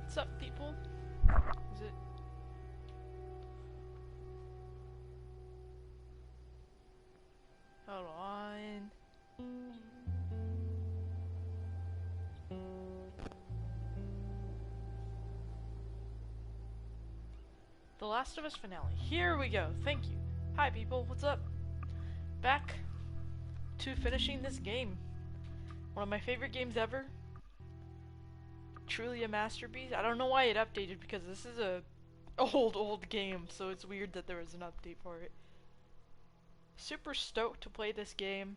What's up, people? Is it? Hold on. The Last of Us finale. Here we go. Thank you. Hi, people. What's up? Back to finishing this game. One of my favorite games ever. Truly a masterpiece. I don't know why it updated because this is a old game, so it's weird that there was an update for it. Super stoked to play this game.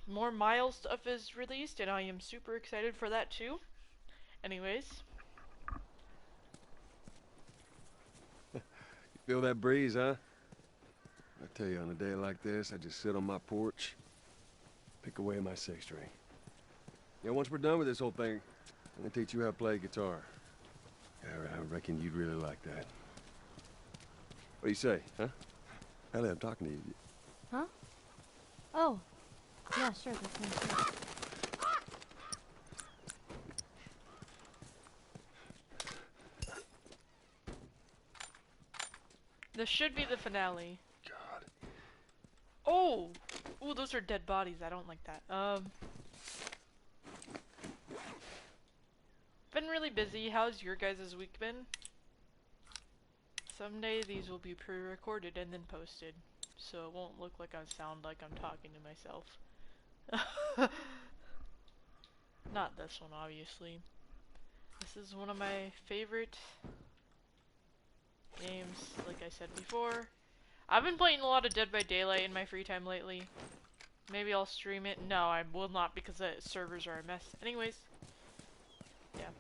More Miles stuff is released, and I am super excited for that too. Anyways. Feel that breeze, huh? I tell you, on a day like this, I just sit on my porch, pick away at my six string. Yeah, once we're done with this whole thing, I'm gonna teach you how to play guitar. Yeah, I reckon you'd really like that. What do you say, huh? Ellie, I'm talking to you. Huh? Oh. Yeah, sure, that sounds good. This should be the finale. God. Oh! Ooh, those are dead bodies. I don't like that. Been really busy. How's your guys' week been? Someday these will be pre-recorded and then posted, so it won't look like I sound like I'm talking to myself. Not this one, obviously. This is one of my favorite games, like I said before. I've been playing a lot of Dead by Daylight in my free time lately. Maybe I'll stream it. No, I will not because the servers are a mess. Anyways. Yeah.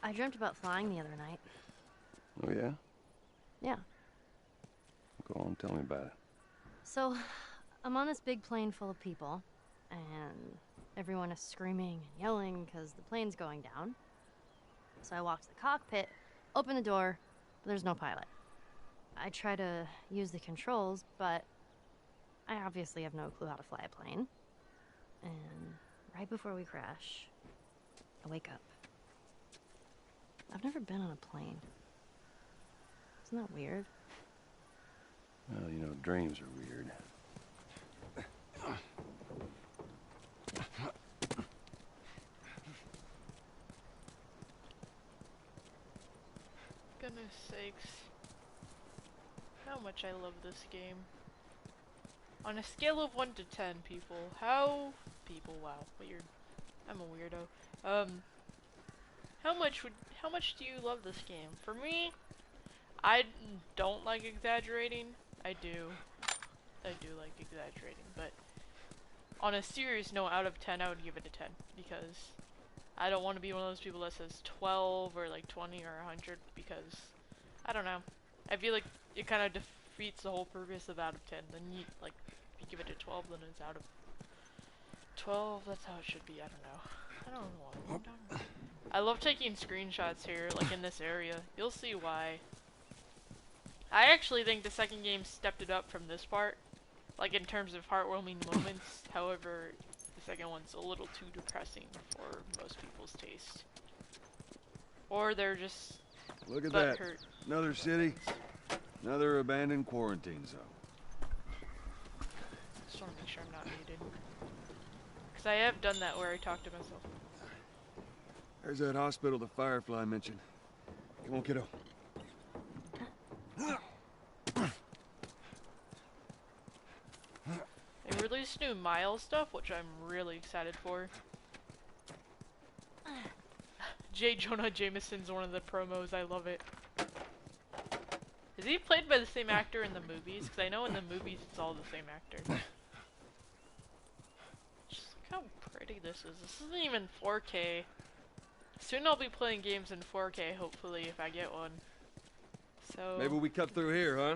I dreamt about flying the other night. Oh, yeah? Yeah. Go on, tell me about it. So, I'm on this big plane full of people, and everyone is screaming and yelling because the plane's going down. So I walk to the cockpit, open the door, but there's no pilot. I try to use the controls, but I obviously have no clue how to fly a plane. And right before we crash, I wake up. I've never been on a plane. Isn't that weird? Well, you know, dreams are weird. Goodness sakes. How much I love this game. On a scale of 1 to 10, people, wow, weird. I'm a weirdo. How much do you love this game? For me, I don't like exaggerating. I do like exaggerating, but on a serious note, out of 10, I would give it a 10, because I don't want to be one of those people that says 12 or like 20 or 100, because, I don't know. I feel like it kind of defeats the whole purpose of out of 10. Then you, like, if you give it a 12, then it's out of 12, that's how it should be, I don't know. I don't know what I'm talking about. I love taking screenshots here, like in this area. You'll see why. I actually think the second game stepped it up from this part, like in terms of heartwarming moments. However, the second one's a little too depressing for most people's taste. Or they're just Look at that. hurt. Another city, another abandoned quarantine zone. Just want to make sure I'm not muted. Because I have done that where I talk to myself. There's that hospital the Firefly mentioned. Come on, kiddo. They released new Miles stuff, which I'm really excited for. J. Jonah Jameson's one of the promos, I love it. Is he played by the same actor in the movies? Because I know in the movies it's all the same actor. Just look how pretty this is. This isn't even 4K. Soon I'll be playing games in 4K, hopefully, if I get one. So Maybe we cut through here, huh?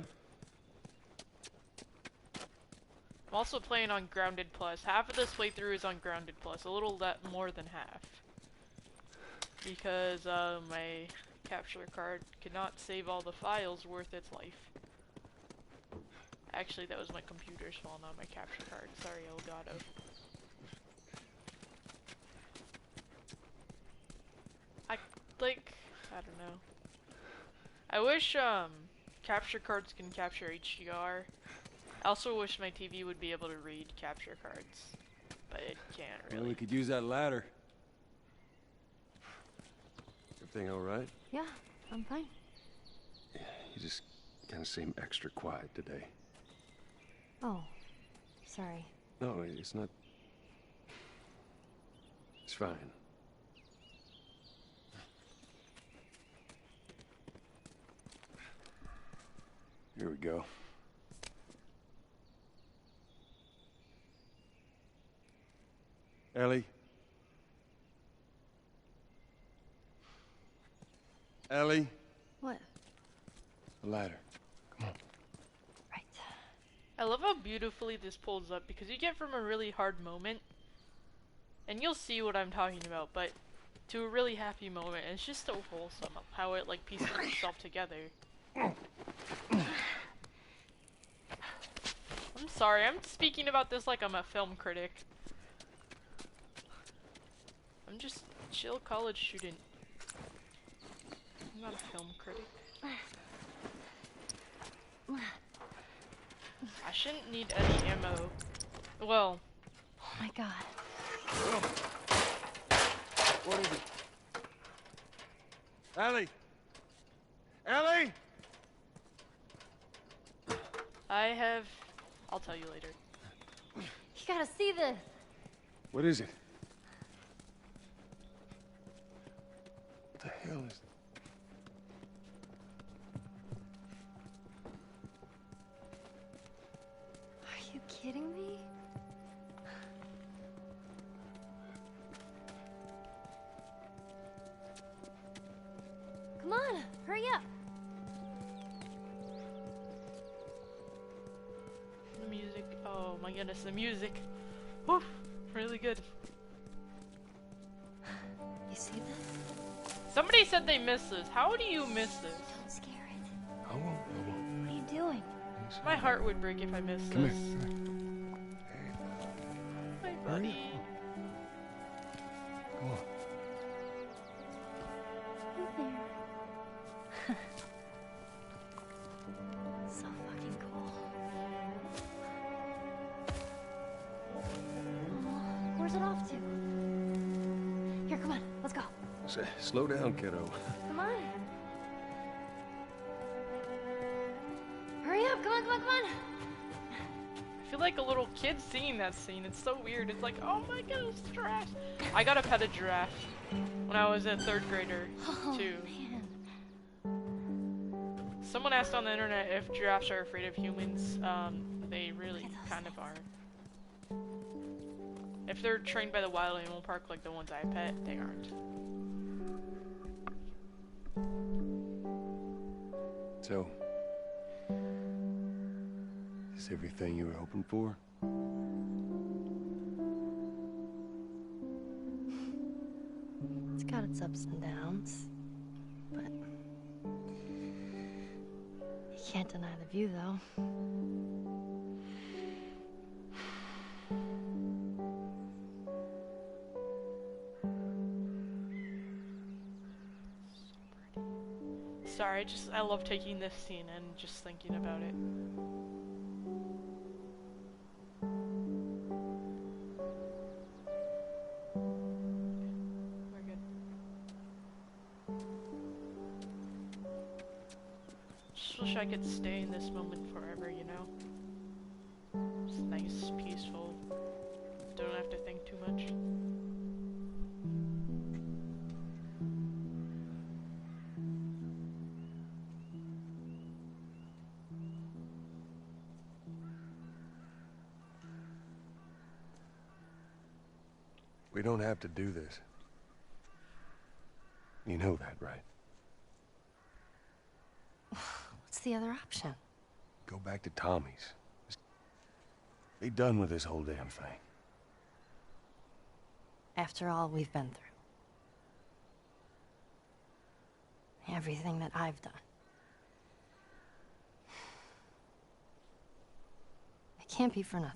I'm also playing on Grounded Plus. Half of this playthrough is on Grounded Plus, a little more than half. Because my capture card could not save all the files worth its life. Actually, that was my computer's fault, not my capture card. Sorry, Elgato. I like, I don't know. I wish, capture cards can capture HDR. I also wish my TV would be able to read capture cards, but it can't Well, really. we could use that ladder. Everything all right? Yeah, I'm fine. You just kind of seem extra quiet today. Oh, sorry. No, it's not. It's fine. Here we go. Ellie? Ellie? What? The ladder. Come on. Right. I love how beautifully this pulls up because you get from a really hard moment, and you'll see what I'm talking about, but to a really happy moment, and it's just so wholesome how it like pieces itself together. I'm sorry, I'm speaking about this like I'm a film critic. I'm just a chill college student. I'm not a film critic. I shouldn't need any ammo. Well, Oh my god. What is it? Ellie! Ellie! I'll tell you later. You gotta see this. What is it? What the hell is... Are you kidding me? Come on, hurry up. The music. Oh my goodness, the music. Whew, really good. You see this? Somebody said they missed this. How do you miss this? Don't scare it. I won't. What are you doing? My heart would break if I missed Come this. here. Hi, buddy. Come on. Hey there. So fucking cool. Oh, where's it off to? Here, come on, let's go. Slow down, kiddo. Come on. Hurry up, come on, come on, come on. I feel like a little kid seeing that scene. It's so weird. It's like, oh my goodness, giraffe. I got a pet a giraffe when I was a 3rd grader, Oh, too. man. Someone asked on the internet if giraffes are afraid of humans. They really kind of are. If they're trained by the wild animal park like the ones I pet, they aren't. So, is this everything you were hoping for? It's got its ups and downs, but you can't deny the view, though. Sorry, I love taking this scene and just thinking about it. We're good. Just wish I could stay in this moment forever, you know? It's nice, peaceful. Don't have to think too much. We don't have to do this. You know that, right? What's the other option? Go back to Tommy's. Just be done with this whole damn thing. After all we've been through. Everything that I've done. It can't be for nothing.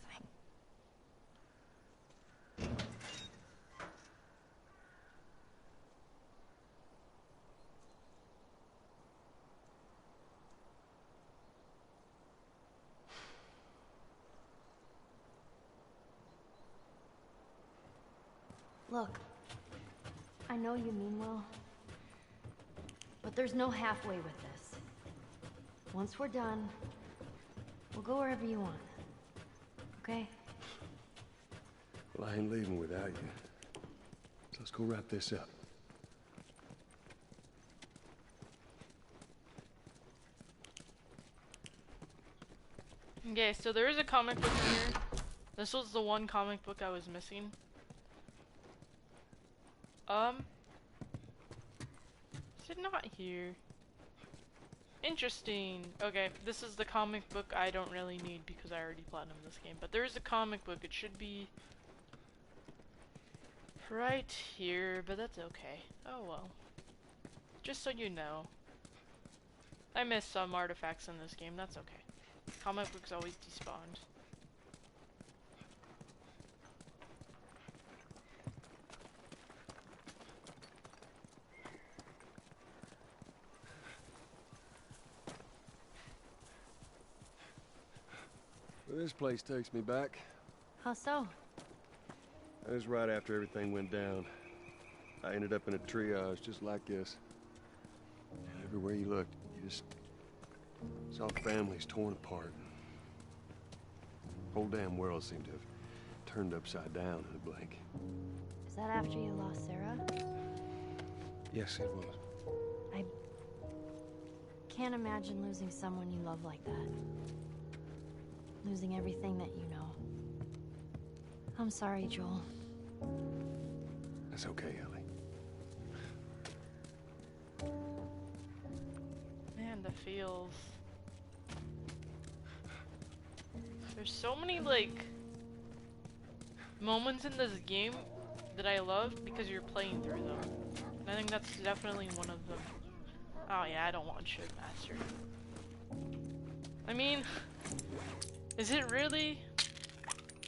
Look, I know you mean well, but there's no halfway with this. Once we're done, we'll go wherever you want. Okay? Well, I ain't leaving without you. So let's go wrap this up. Okay, so there is a comic book in here. This was the one comic book I was missing. Is it not here? Interesting. Okay, this is the comic book I don't really need because I already platinum this game. But there is a comic book. It should be right here, but that's okay. Oh well. Just so you know. I missed some artifacts in this game. That's okay. Comic books always despawned. Well, this place takes me back. How so? That was right after everything went down. I ended up in a triage just like this. And everywhere you looked, you just saw families torn apart. The whole damn world seemed to have turned upside down in a blink. Is that after you lost Sarah? Yes, it was. I can't imagine losing someone you love like that. Losing everything that you know. I'm sorry, Joel. That's okay, Ellie. Man, the feels. There's so many, like, moments in this game that I love because you're playing through them. And I think that's definitely one of them. Oh yeah, I don't want Ship Master. I mean, is it really?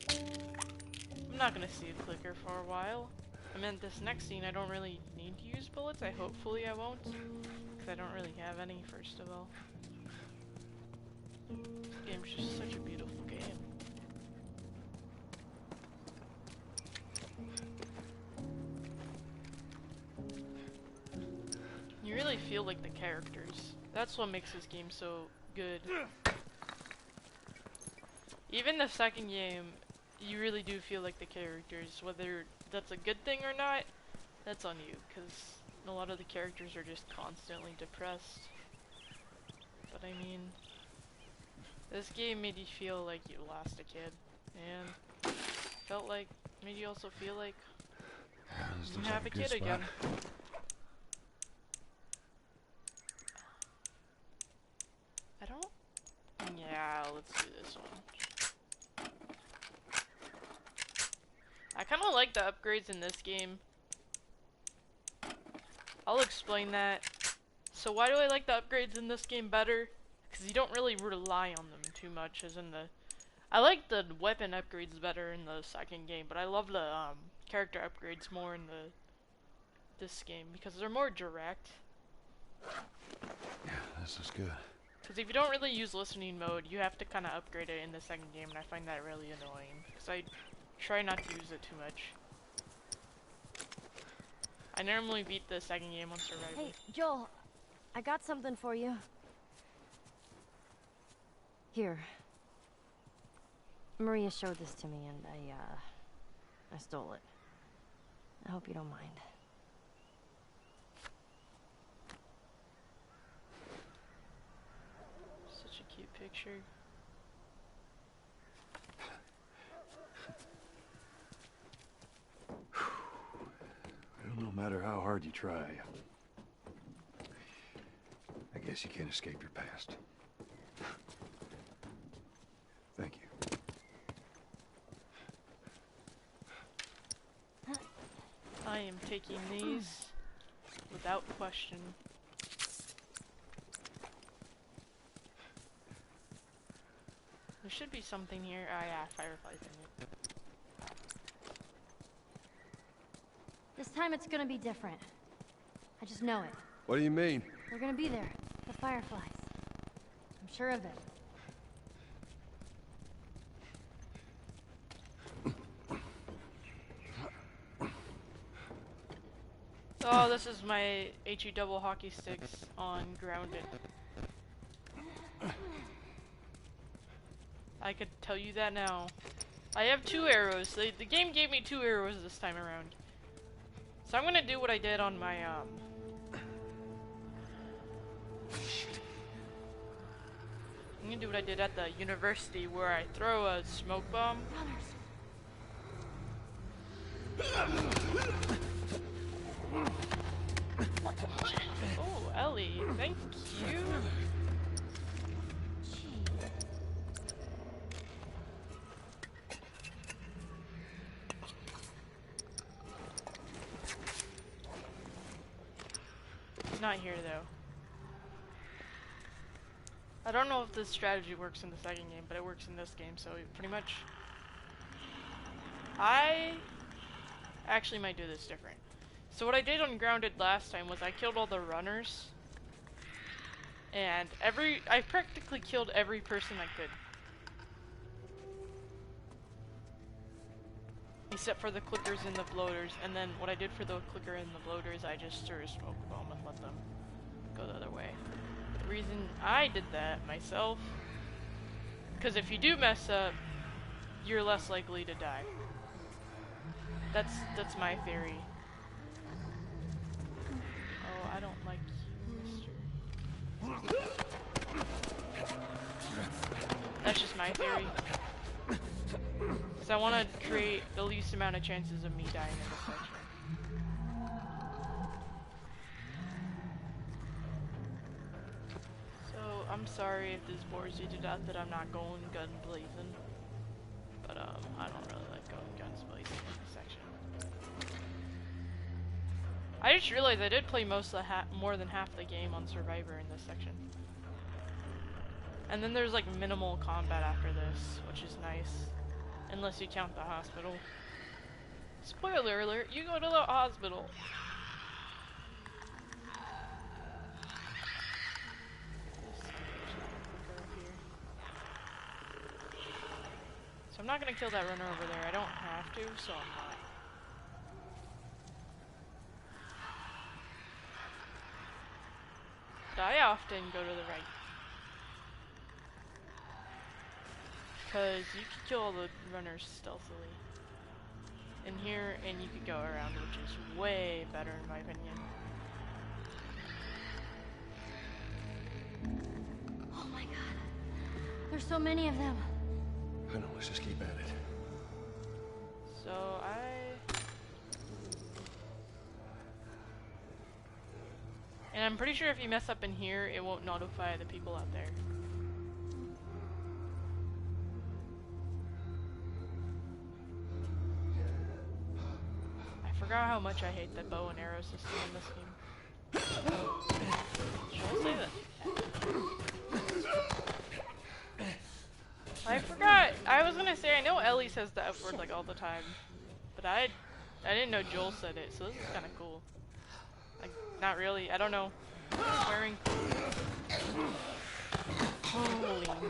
I'm not gonna see a clicker for a while. I mean, this next scene I don't really need to use bullets. Hopefully I won't. Because I don't really have any, first of all. This game's just such a beautiful game. You really feel like the characters. That's what makes this game so good. Even the second game, you really do feel like the characters. Whether that's a good thing or not, that's on you, because a lot of the characters are just constantly depressed. But I mean, this game made you feel like you lost a kid, and felt like, made you also feel like you have a kid again. I don't... Yeah, let's do this one. I kind of like the upgrades in this game. I'll explain that. So why do I like the upgrades in this game better? Because you don't really rely on them too much as in the... I like the weapon upgrades better in the second game, but I love the character upgrades more in this game because they're more direct. Yeah, this is good. Because if you don't really use listening mode, you have to kind of upgrade it in the second game, and I find that really annoying. Because I try not to use it too much. I normally beat the second game on survival. Hey, Joel, I got something for you. Here. Maria showed this to me, and I stole it. I hope you don't mind. Such a cute picture. Well, no matter how hard you try, I guess you can't escape your past. Thank you. I am taking these without question. There should be something here. Ah, yeah, fireflies in it. This time it's gonna be different. I just know it. What do you mean? They're gonna be there. The fireflies. I'm sure of it. Oh, this is my HE double hockey sticks on Grounded. I could tell you that now. I have 2 arrows. The game gave me 2 arrows this time around. So I'm gonna do what I did on my, I'm gonna do what I did at the university where I throw a smoke bomb. Oh, Ellie, thank you. He's not here though. I don't know if this strategy works in the second game, but it works in this game, so pretty much I actually might do this different. So what I did on Grounded last time was I killed all the runners, and I practically killed every person I could. Except for the clickers and the bloaters, and then what I did for the clicker and the bloaters, I just threw a smoke bomb and let them go the other way. The reason I did that myself, because if you do mess up, you're less likely to die. That's my theory. Oh, I don't like you, mister. That's just my theory. Because I want to create the least amount of chances of me dying in this section. So, I'm sorry if this bores you to death that I'm not going gun blazing. But, I don't really like going guns blazing in this section. I just realized I did play more than half the game on Survivor in this section. And then there's like minimal combat after this, which is nice. Unless you count the hospital. Spoiler alert, you go to the hospital. So I'm not gonna kill that runner over there. I don't have to, so I'm not. But I often go to the right. Because you can kill all the runners stealthily in here, and you could go around, which is way better in my opinion. Oh my god. There's so many of them. I know, let's just keep at it. So and I'm pretty sure if you mess up in here, it won't notify the people out there. I forgot how much I hate the bow and arrow system in this game. Should I say that? I forgot. I was gonna say I know Ellie says the F word like all the time, but I didn't know Joel said it, so this is kind of cool. Like, not really. I don't know. Swearing. Holy mother.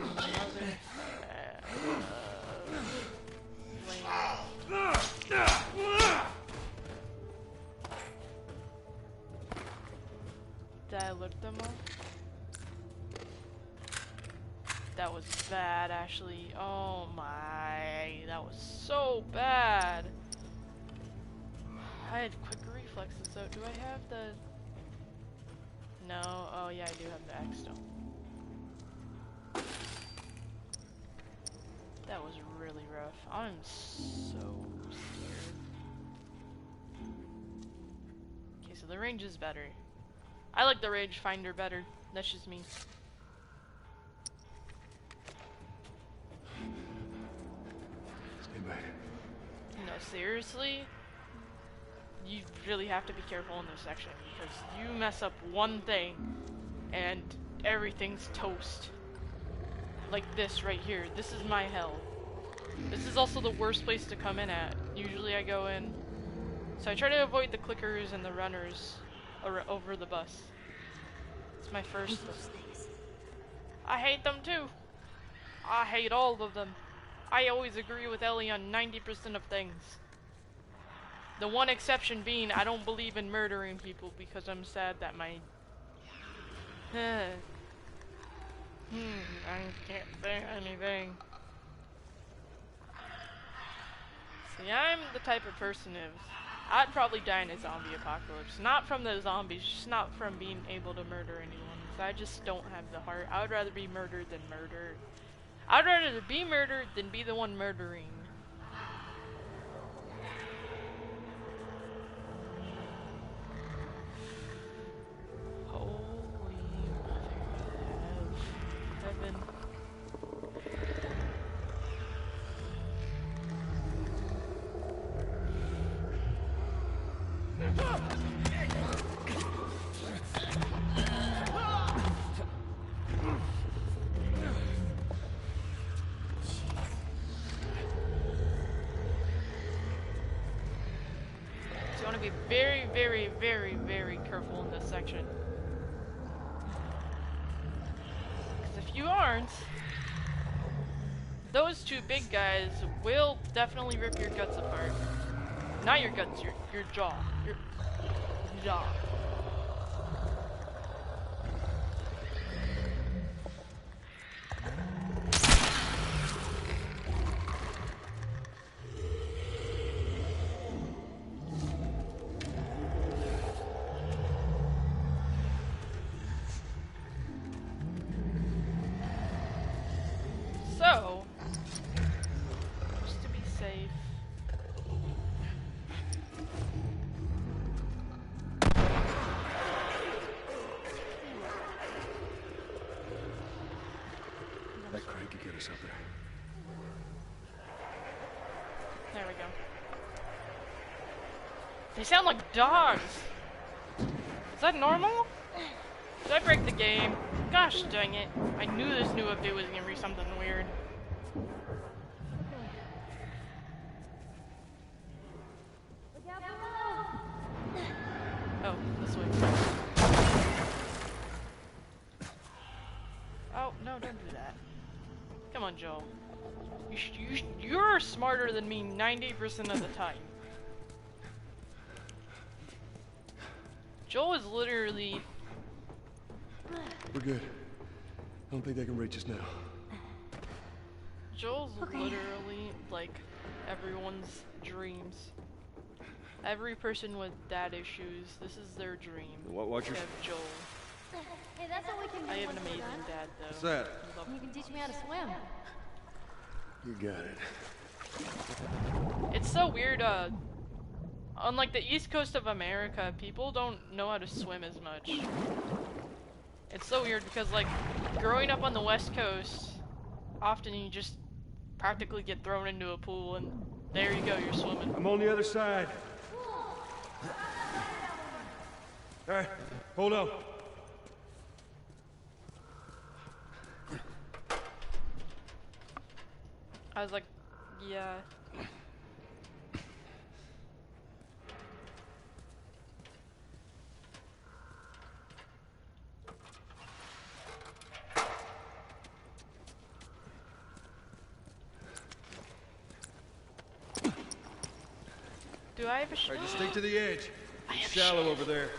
Did I lift them up? That was bad, Ashley. Oh my, that was so bad. I had quick reflexes, so do I have the... No, oh yeah, I do have the axe stone. That was really rough. I'm so scared. Okay, so the range is better. I like the range finder better. That's just me. Stay back. No, seriously? You really have to be careful in this section because you mess up one thing and everything's toast. Like this right here. This is my hell. This is also the worst place to come in at. Usually I go in. So I try to avoid the clickers and the runners over the bus. It's my first. I hate them too. I hate all of them. I always agree with Ellie on 90% of things. The one exception being I don't believe in murdering people because I'm sad that my I can't say anything. See, I'm the type of person I'd probably die in a zombie apocalypse. Not from the zombies, just not from being able to murder anyone. So I just don't have the heart. I would rather be murdered than murdered. I'd rather be murdered than be the one murdering. Holy mother of heaven. So you want to be very, very, very, very careful in this section. Because if you aren't, those two big guys will definitely rip your guts apart. Not your guts, your jaw. Your jaw. So, just to be safe. That crank could get us up there. There we go. They sound like dogs. Is that normal? Did I break the game? Gosh dang it. I knew this new update was gonna be something weird. Oh, this way. Oh, no, don't do that. Come on, Joel. You're smarter than me 90% of the time. Joel is literally... We're good. I don't think they can reach us now. Joel's literally like everyone's dreams. Every person with dad issues, this is their dream. Watch to your... have Joel. Hey, that's what we can do. I have an once we're amazing done. dad, though. What's that? I love You can teach me how to swim. You got it. It's so weird, on like the east coast of America, people don't know how to swim as much. It's so weird because like, growing up on the west coast, often you just practically get thrown into a pool and there you go, you're swimming. I'm on the other side. Alright, hold on. I was like, yeah. Do I have a Alright, just stick to the edge. I have a Shallow shield. over there.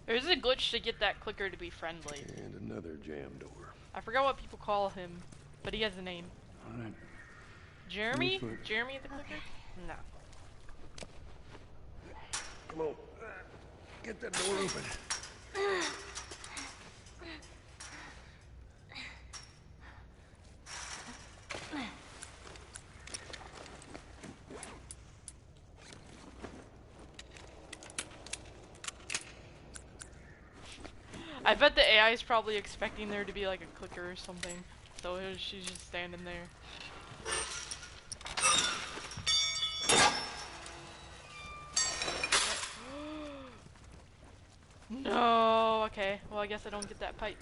There's a glitch to get that clicker to be friendly. And another jam door. I forgot what people call him, but he has a name. Alright. Jeremy? Which one? Jeremy the clicker? No. Come on. Get that door open. I bet the AI is probably expecting there to be like a clicker or something. So she's just standing there. No, okay. Well, I guess I don't get that pipe.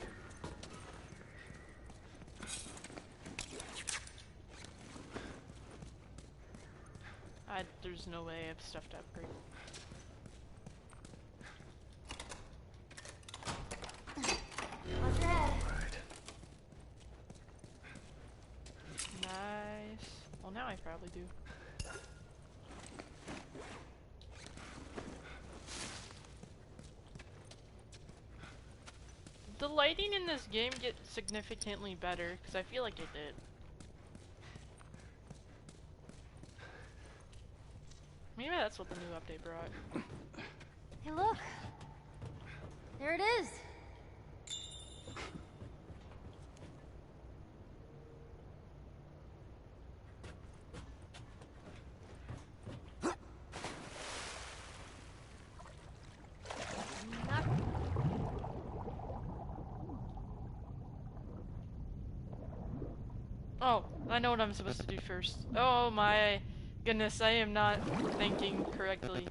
There's no way I have stuff to upgrade. Watch your head. Right. Nice. Well, now I probably do. The lighting in this game get significantly better, because I feel like it did. Maybe that's what the new update brought. Hey, look. There it is. Oh, I know what I'm supposed to do first. Oh my goodness, I am not thinking correctly.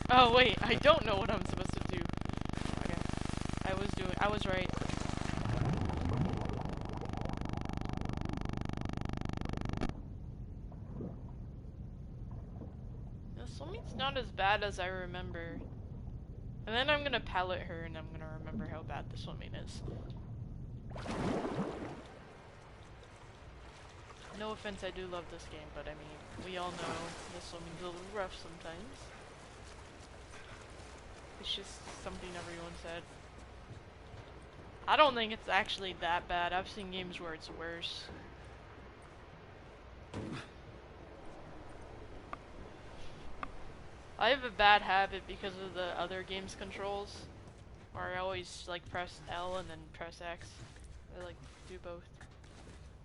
Oh wait, I don't know what I'm supposed to do. Okay. I was right. The swimming's not as bad as I remember. And then I'm gonna pallet her and I'm gonna remember how bad the swimming is. No offense, I do love this game, but I mean, we all know the swimming's a little rough sometimes. It's just something everyone said. I don't think it's actually that bad. I've seen games where it's worse. I have a bad habit because of the other game's controls, where I always like press L and then press X. I like do both.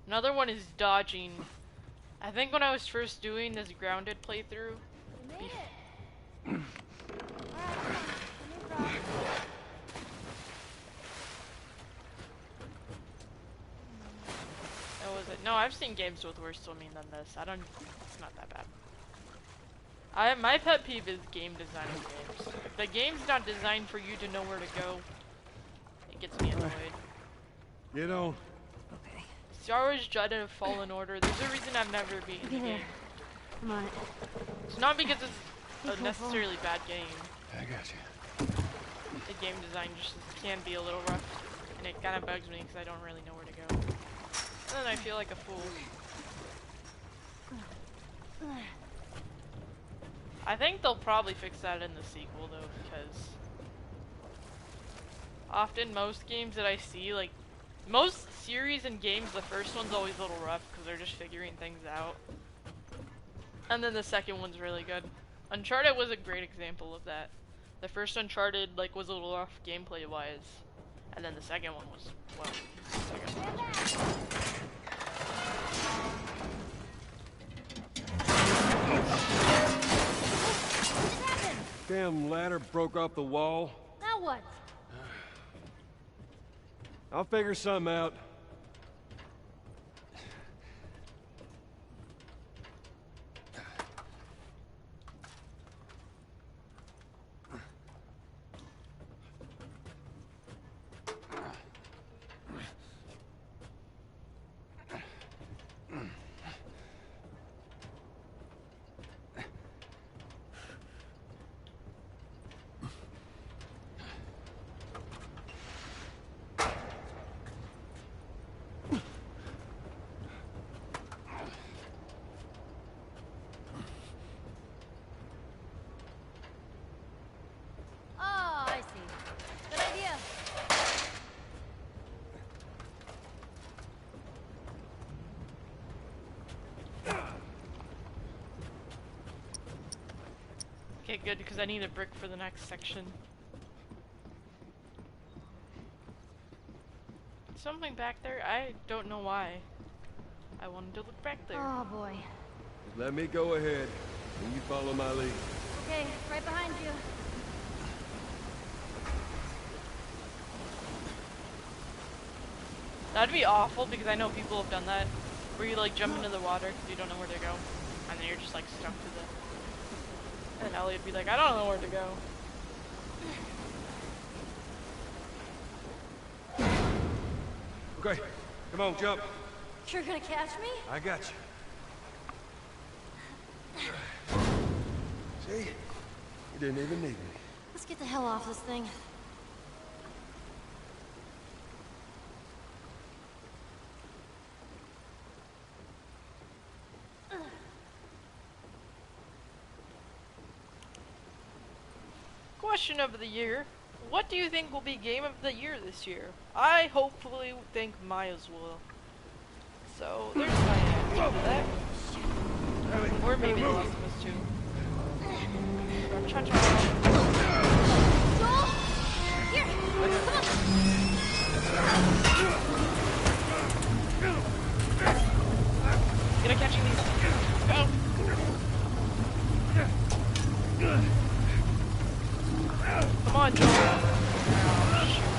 Another one is dodging. I think when I was first doing this grounded playthrough. We made it. Alright, come on. Oh, was it? No, I've seen games with worse swimming than this. It's not that bad. My pet peeve is game design in games. If the game's not designed for you to know where to go, it gets me annoyed. You know. Okay. Star Wars Jedi Fallen Order, there's a reason I've never beaten the game. Come on. It's not because it's a necessarily bad game. I got you. The game design just can be a little rough, and it kind of bugs me because I don't really know where to go. And then I feel like a fool. I think they'll probably fix that in the sequel though, because often most games that I see, like most series and games, the first one's always a little rough because they're just figuring things out. And then the second one's really good. Uncharted was a great example of that. The first Uncharted was a little rough gameplay wise, and then the second one was, well, the second one was Damn ladder broke off the wall. Now what? I'll figure something out. Oh, I see. Good idea. okay, good, because I need a brick for the next section. Something back there? I don't know why. I wanted to look back there. Oh boy. Just let me go ahead, and you follow my lead. Okay, right behind you. That'd be awful because I know people have done that, where you jump into the water because you don't know where to go, and then you're just stuck to the. And Ellie would be like, I don't know where to go. Okay, come on, jump. You're gonna catch me? I got you. You didn't even need me. Let's get the hell off this thing. Question of the year. What do you think will be game of the year this year? I hopefully think Maya's will. So, there's my answer to that. Or maybe The Last of Us 2. Cha-cha. Joel! Here! Come on! Get a catching these. Go! Come on, Joel. Oh, shoot.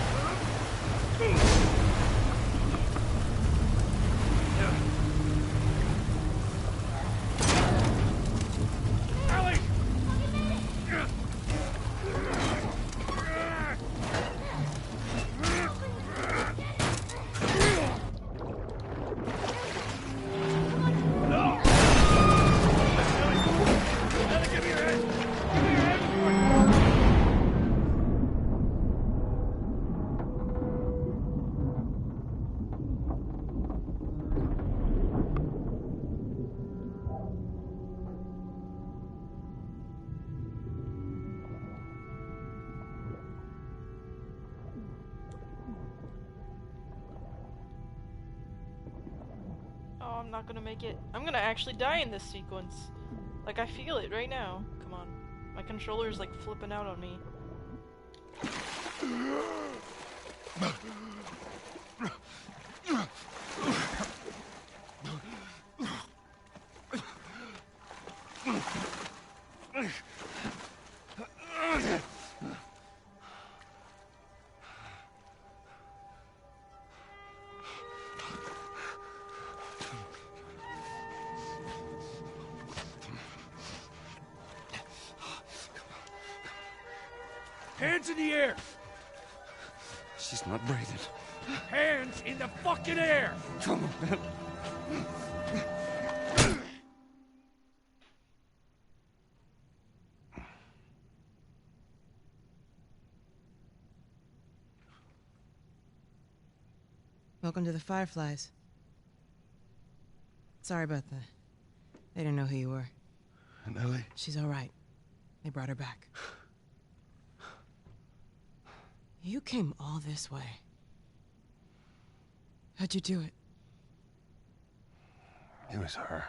Oh, I'm not gonna make it. I'm gonna actually die in this sequence. Like, I feel it right now. Come on. My controller's like flipping out on me. Hands in the air! She's not breathing. Hands in the fucking air! Come on. Welcome to the Fireflies. Sorry about that. They didn't know who you were. And Ellie? She's all right. They brought her back. You came all this way. How'd you do it? It was her.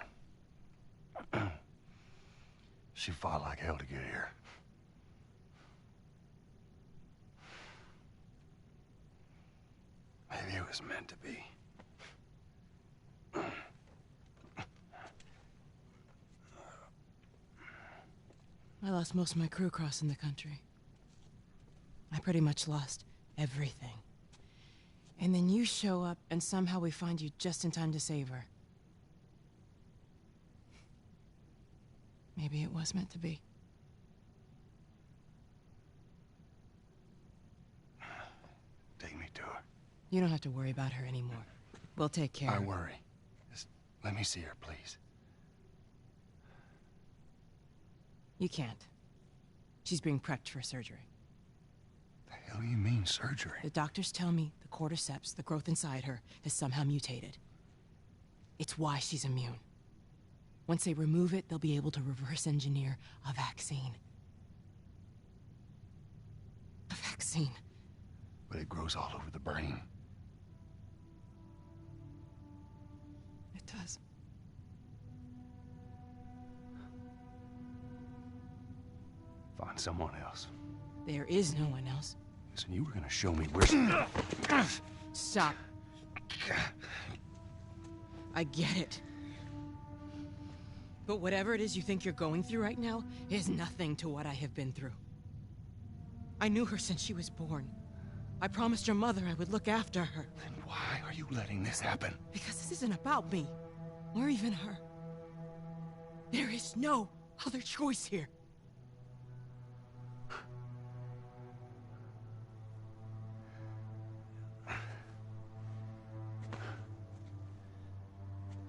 She fought like hell to get here. Maybe it was meant to be. I lost most of my crew crossing the country. I pretty much lost everything. And then you show up, and somehow we find you just in time to save her. Maybe it was meant to be. Take me to her. You don't have to worry about her anymore. We'll take care I of her. worry. Just let me see her, please. You can't. She's being prepped for surgery. The hell you mean, surgery? The doctors tell me the cordyceps, the growth inside her, has somehow mutated. It's why she's immune. Once they remove it, they'll be able to reverse engineer a vaccine. A vaccine. But it grows all over the brain. It does. Find someone else. There is no one else. Listen, you were gonna show me where... Stop. I get it. But whatever it is you think you're going through right now is nothing to what I have been through. I knew her since she was born. I promised your mother I would look after her. Then why are you letting this happen? Because this isn't about me, or even her. There is no other choice here.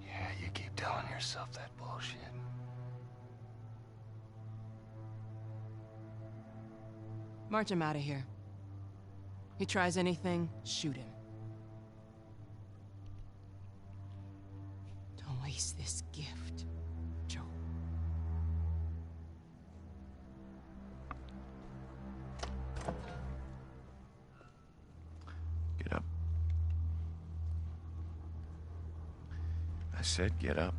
Yeah, you keep telling yourself that bullshit. March him out of here. He tries anything, shoot him. Don't waste this gift, Joel. Get up. I said get up.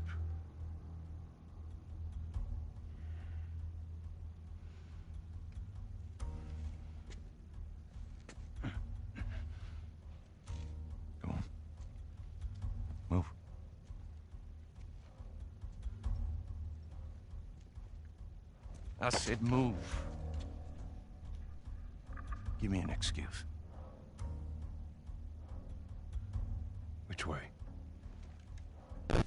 Go on. Move. I said move. Give me an excuse. Which way? What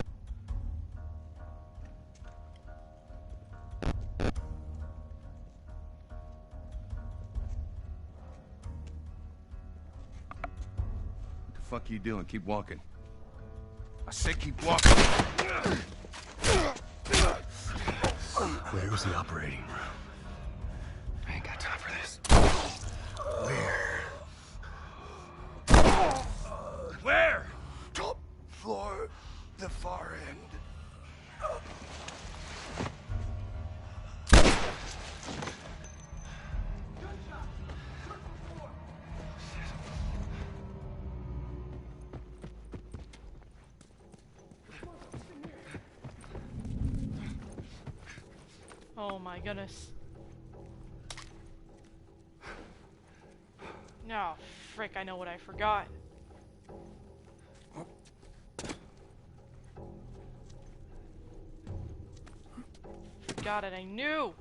the fuck are you doing? Keep walking. I said keep walking. Where was the operating room? I ain't got time for this. Where? Top floor, the far end. Oh my goodness. No, frick, I know what I forgot. Forgot it, I knew!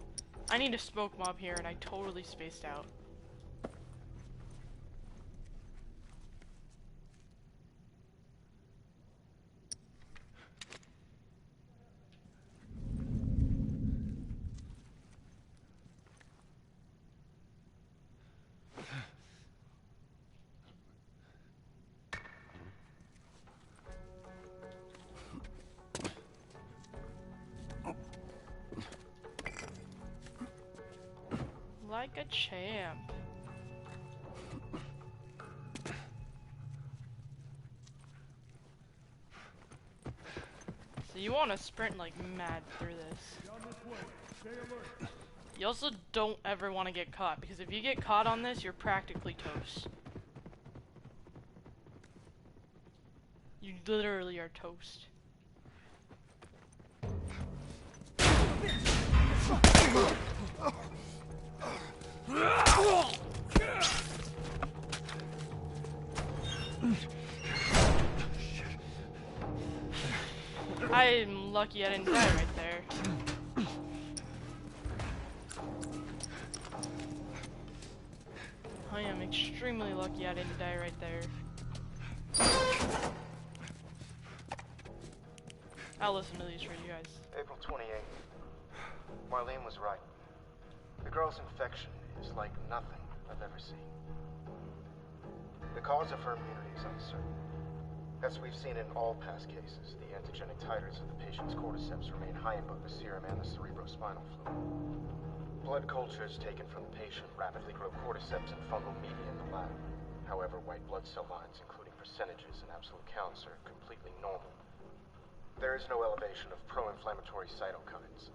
I need a smoke mob here and I totally spaced out. Like a champ. So you want to sprint like mad through this. You also don't ever want to get caught, because if you get caught on this, you're practically toast. You literally are toast. I'm lucky I didn't die right there. I am extremely lucky I didn't die right there. I'll listen to these for you guys. April 28th. Marlene was right. The girl's infection is like nothing I've ever seen. The cause of her immunity is uncertain. As we've seen in all past cases, the antigenic titers of the patient's cordyceps remain high in both the serum and the cerebrospinal fluid. Blood cultures taken from the patient rapidly grow cordyceps and fungal media in the lab. However, white blood cell lines, including percentages and absolute counts, are completely normal. There is no elevation of pro-inflammatory cytokines,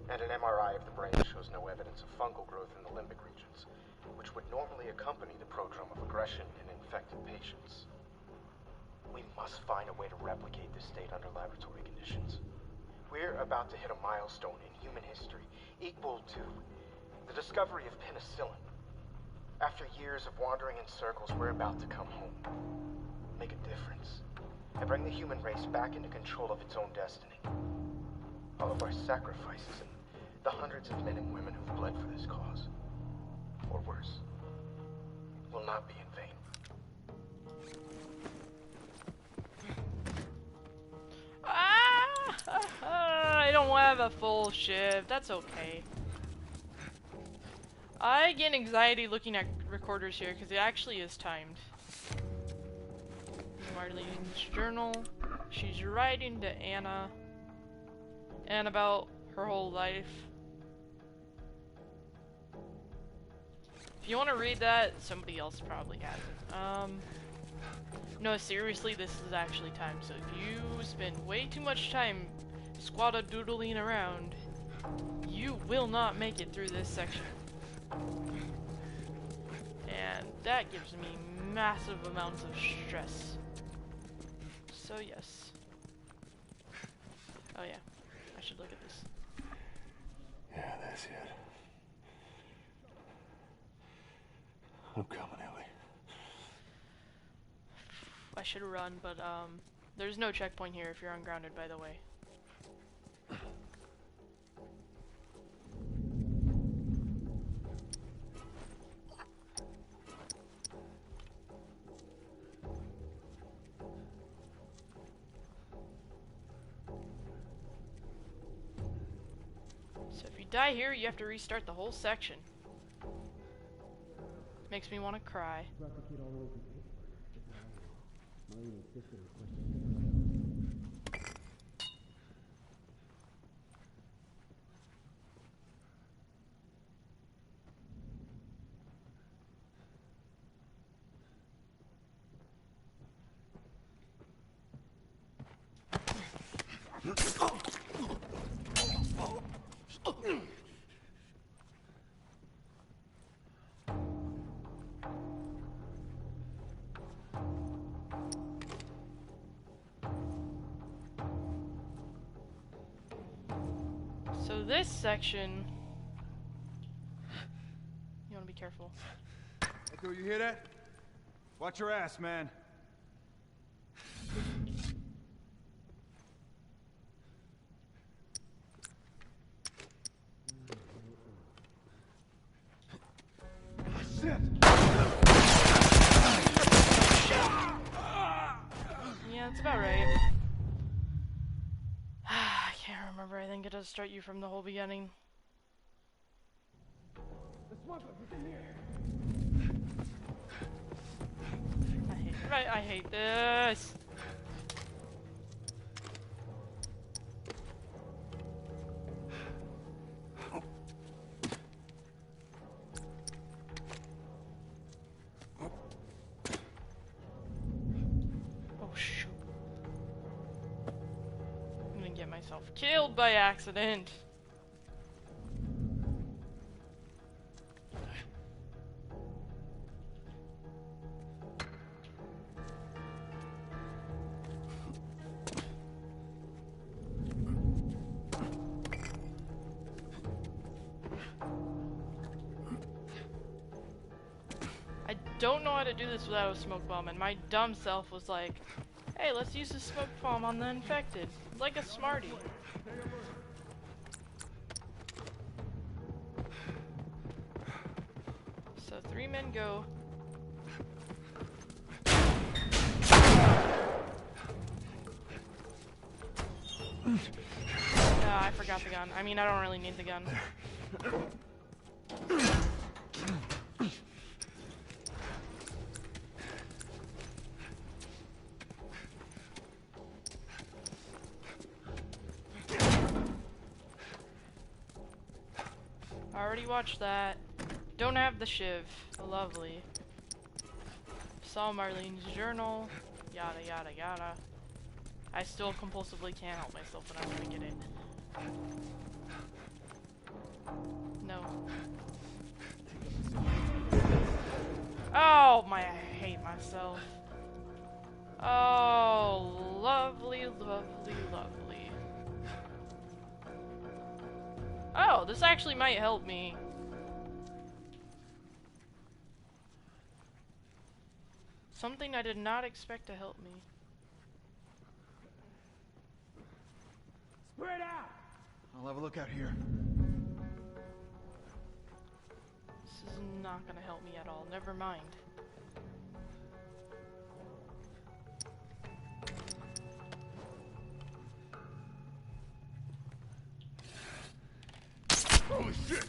and an MRI of the brain shows no evidence of fungal growth in the limbic regions, which would normally accompany the prodrome of aggression in infected patients. We must find a way to replicate this state under laboratory conditions. We're about to hit a milestone in human history equal to the discovery of penicillin. After years of wandering in circles, we're about to come home, make a difference, and bring the human race back into control of its own destiny. All of our sacrifices and the hundreds of men and women who've bled for this cause, or worse, will not be in vain. I don't have a full shift. That's okay. I get anxiety looking at recorders here because it actually is timed. Marlene's journal. She's writing to Anna and about her whole life. If you want to read that, somebody else probably has it. No, seriously, this is actually time. So if you spend way too much time squad-a-doodling around, you will not make it through this section. And that gives me massive amounts of stress. So yes. Oh yeah, I should look at this. Yeah, that's it. I'm coming, Ellie. I should run, but there's no checkpoint here if you're ungrounded, by the way. So if you die here, you have to restart the whole section. Makes me want to cry. So this section, you want to be careful. Echo, you hear that? Watch your ass, man. Yeah, that's about right. I can't remember. I think it does start you from the whole beginning. I hate this. Oh shoot. I'm gonna get myself killed by accident. I don't know how to do this without a smoke bomb, and my dumb self was like, hey, let's use the smoke bomb on the infected. Like a smarty. So 3 men go. I forgot the gun. I mean, I don't really need the gun. Already watched that. Don't have the shiv. Lovely. Saw Marlene's journal. Yada yada yada. I still compulsively can't help myself when I'm trying to get it. No. Oh my, I hate myself. Oh, lovely, lovely, lovely. Oh, this actually might help me. Something I did not expect to help me. Spread out! I'll have a look out here. This is not gonna help me at all. Never mind. Holy shit!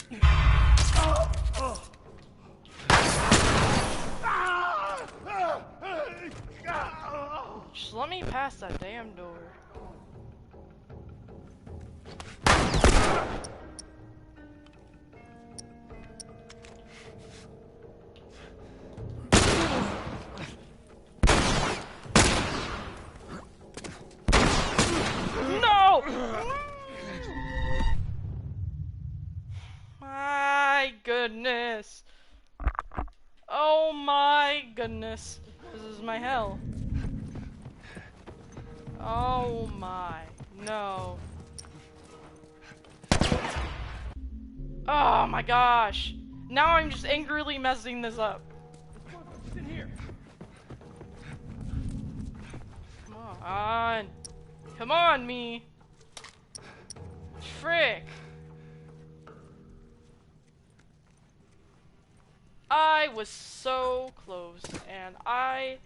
Just let me pass that damn door. goodness. Oh my goodness. This is my hell. Oh my. No. Oh my gosh. Now I'm just angrily messing this up. Come on. Come on, me. Frick. I was so close, and I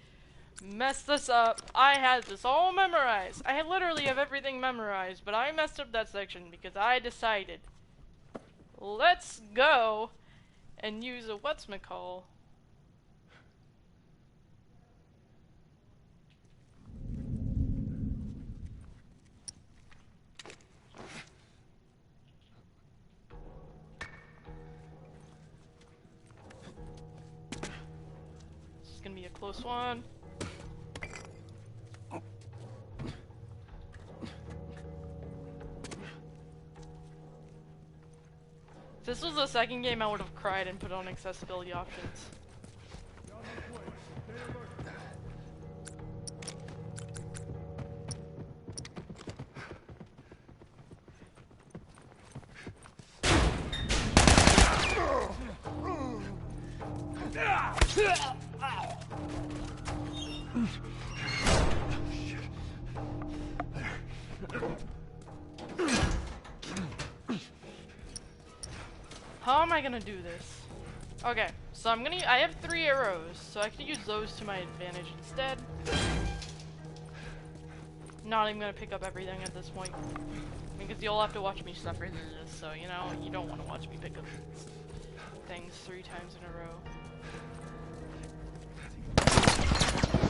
messed this up. I had this all memorized. I literally have everything memorized, but I messed up that section because I decided, let's go and use a whatchamacall. This is gonna be a close one. If this was the second game, I would have cried and put on accessibility options. How am I gonna do this? Okay, so I have 3 arrows, so I can use those to my advantage instead. Not even gonna pick up everything at this point. Because you'll have to watch me suffer through this, so you know, you don't want to watch me pick up things 3 times in a row.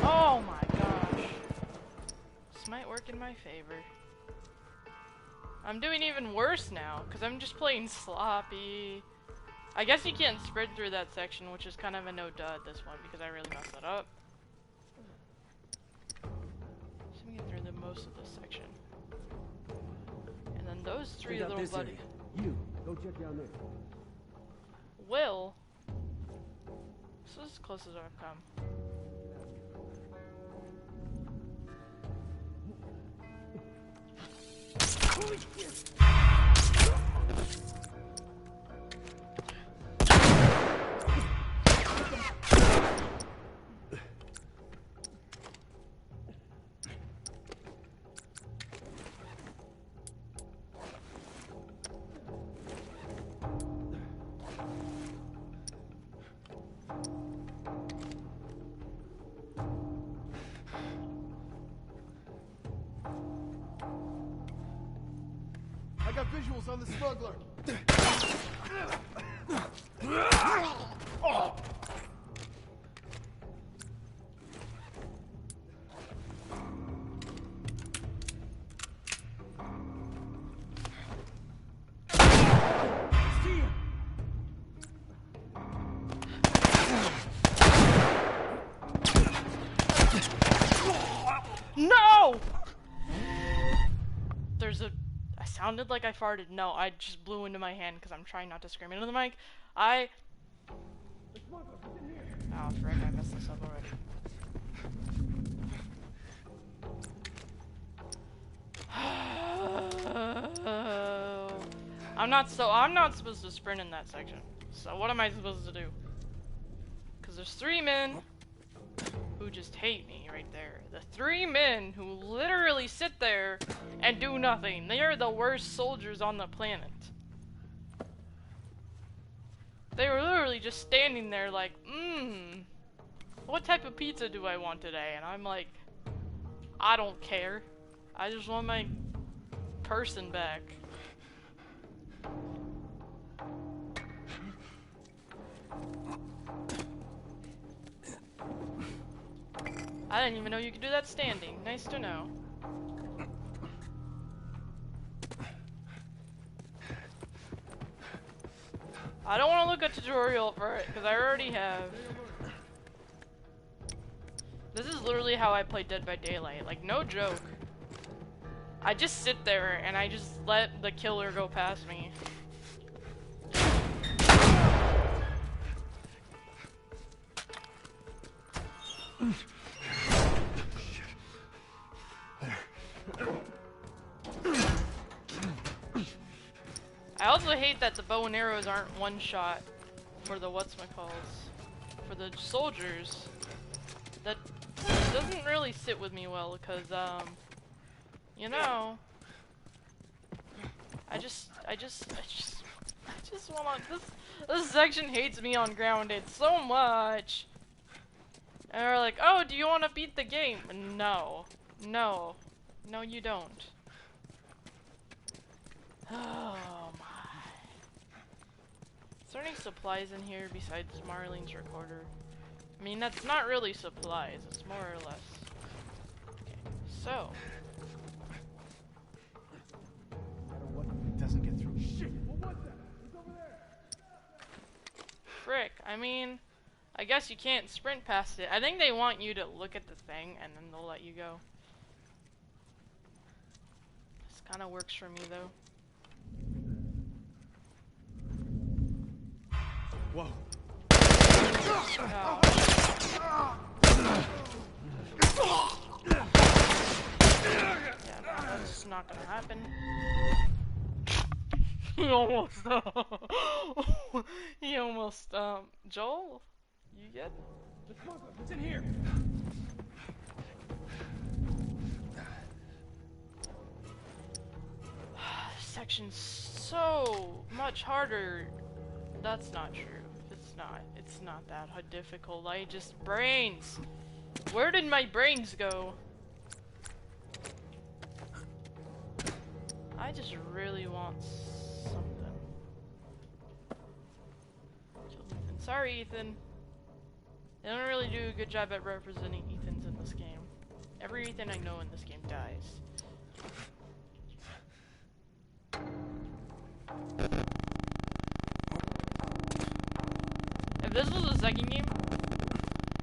Oh my gosh. This might work in my favor. I'm doing even worse now, because I'm just playing sloppy. I guess you can't sprint through that section, which is kind of a no-duh at this one, because I really messed that up. So I'm getting through the most of this section. And then those 3 little buddies. You, go check down there. Will? This is as close as I've come. I got visuals on the smuggler. No! I sounded like I farted. No, I just blew into my hand because I'm trying not to scream into the mic. Oh, frick, I messed this up already. I'm not supposed to sprint in that section. So what am I supposed to do? Because there's 3 men who just hate me right there. The 3 men who literally sit there and do nothing. They are the worst soldiers on the planet. They were literally just standing there like, what type of pizza do I want today? And I'm like, I don't care. I just want my person back. I didn't even know you could do that standing. Nice to know. I don't want to look at tutorial for it, because I already have. This is literally how I play Dead by Daylight. Like, no joke. I just sit there, and I just let the killer go past me. I also hate that the bow and arrows aren't one shot for the whatchamacalls. For the soldiers. That doesn't really sit with me well, because, you know, I just want this section hates me on Grounded so much. And they're like, oh, do you want to beat the game? No. No. No, you don't. Oh my. Is there any supplies in here besides Marlene's recorder? I mean, that's not really supplies, it's more or less. Okay, so. It doesn't get through. Shit! What was that? It's over there! Frick, I mean, I guess you can't sprint past it. I think they want you to look at the thing and then they'll let you go. This kind of works for me though. Whoa. Oh. Yeah, no, that's not gonna happen. He almost, he almost, Joel, you get? What's in here? This section's so much harder. That's not true. It's not that difficult. I just, brains. Where did my brains go? I just really want something. Sorry, Ethan. They don't really do a good job at representing Ethans in this game. Every Ethan I know in this game dies. If this was the second game,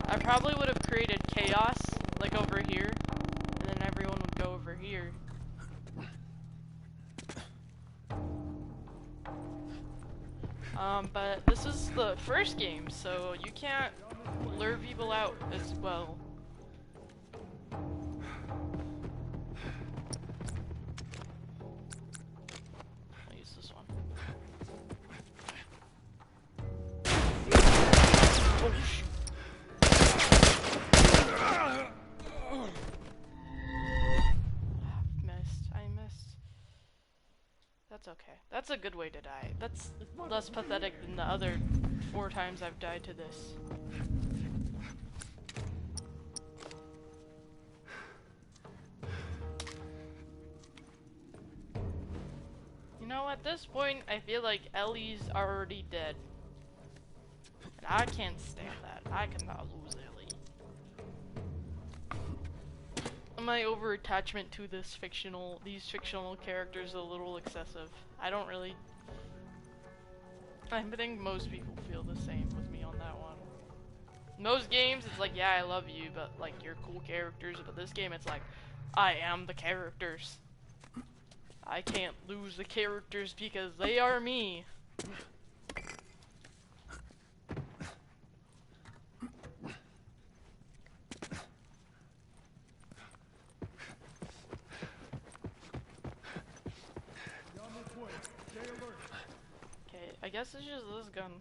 I probably would have created chaos, like over here, and then everyone would go over here. But this is the first game, so you can't lure people out as well. I'll use this one. Oh, shoot. I missed. That's okay. That's a good way to die. That's less pathetic than the other 4 times I've died to this. You know, at this point, I feel like Ellie's already dead. And I can't stand that. I cannot lose Ellie. My over-attachment to these fictional characters is a little excessive. I don't really... I think most people feel the same with me on that one. Most games, it's like, yeah, I love you, but like, you're cool characters. But this game, it's like, I am the characters. I can't lose the characters because they are me. Okay, I guess it's just this gun.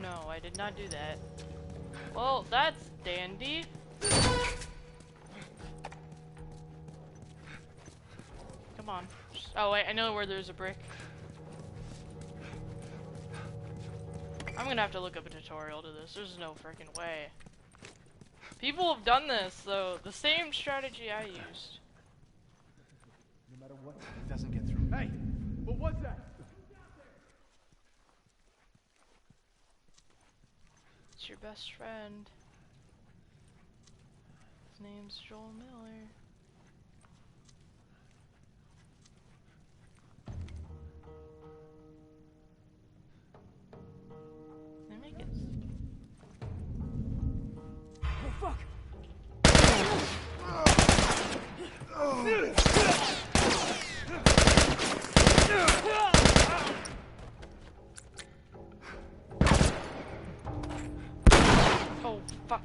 No, I did not do that. Well, that's dandy. Come on. Oh wait, I know where there's a brick. I'm gonna have to look up a tutorial to this. There's no freaking way. People have done this, so the same strategy I used. No matter what, it doesn't get through. Hey! What was that? It's your best friend. His name's Joel Miller. Oh, fuck.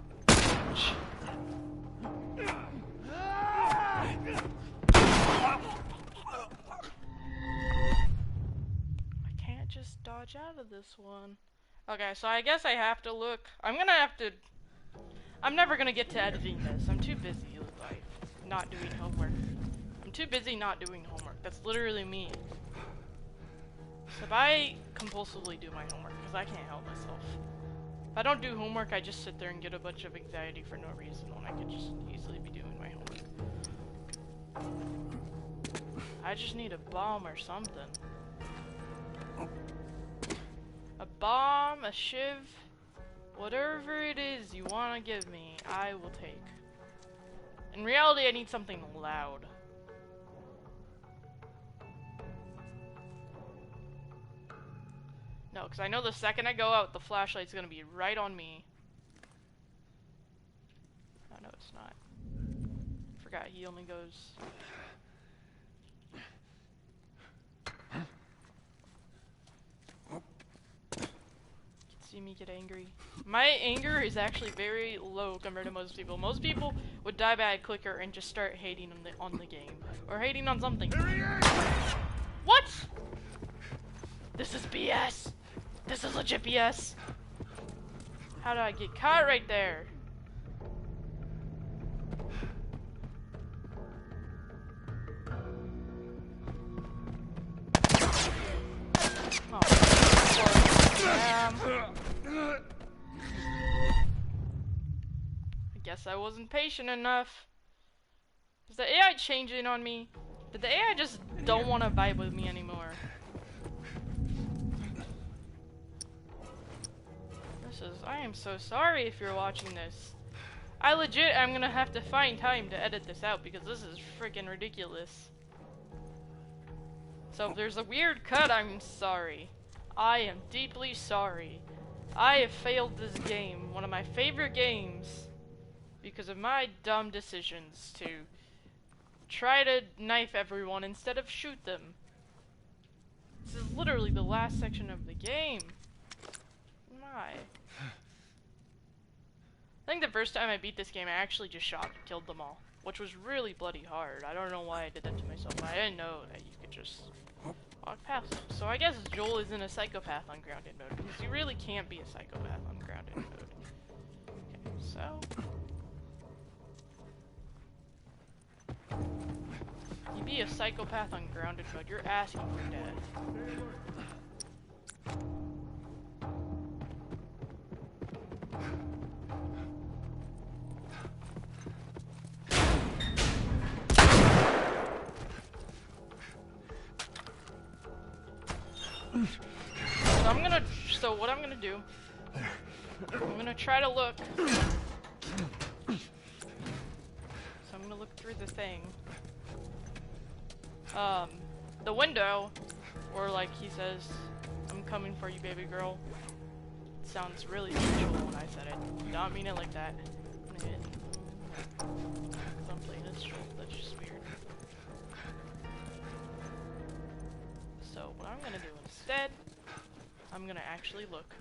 I can't just dodge out of this one. Okay, so I guess I have to look. I'm never gonna get to editing this. I'm too busy with life, not doing homework. I'm too busy not doing homework. That's literally me. So if I compulsively do my homework, because I can't help myself. If I don't do homework, I just sit there and get a bunch of anxiety for no reason when I could just easily be doing my homework. I just need a bomb or something. A bomb, a shiv, whatever it is you want to give me, I will take. In reality, I need something loud. No, because I know the second I go out, the flashlight's gonna be right on me. Oh, no, it's not. Forgot he only goes... See me get angry. My anger is actually very low compared to most people. Most people would die by a clicker and just start hating on the game. Or hating on something. What?! This is BS! This is legit BS! How did I get caught right there? Oh, damn. I guess I wasn't patient enough. Is the AI changing on me? Did the AI just don't want to vibe with me anymore? I am so sorry if you're watching this. I legit am gonna have to find time to edit this out because this is freaking ridiculous. So if there's a weird cut, I'm sorry. I am deeply sorry. I have failed this game, one of my favorite games, because of my dumb decisions to try to knife everyone instead of shoot them. This is literally the last section of the game. My. I think the first time I beat this game, I actually just shot and killed them all, which was really bloody hard. I don't know why I did that to myself. I didn't know that you could just walk past them. So I guess Joel isn't a psychopath on grounded mode, because you really can't be a psychopath on grounded mode. Okay, so... you be a psychopath on grounded mode, you're asking for death. So what I'm gonna do, I'm gonna try to look. So I'm gonna look through the thing. The window, or like he says, "I'm coming for you, baby girl." It sounds really sexual when I said it. Don't mean it like that. I'm playing this troll. That's just weird. So what I'm gonna do instead, I'm gonna actually look.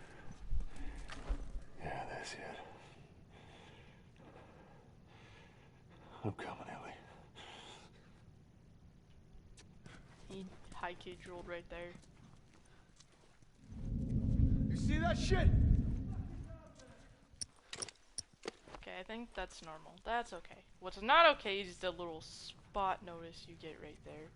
Yeah, that's it. I'm coming, Ellie. He high kid drooled right there. You see that shit? Okay, I think that's normal. That's okay. What's not okay is the little spot notice you get right there.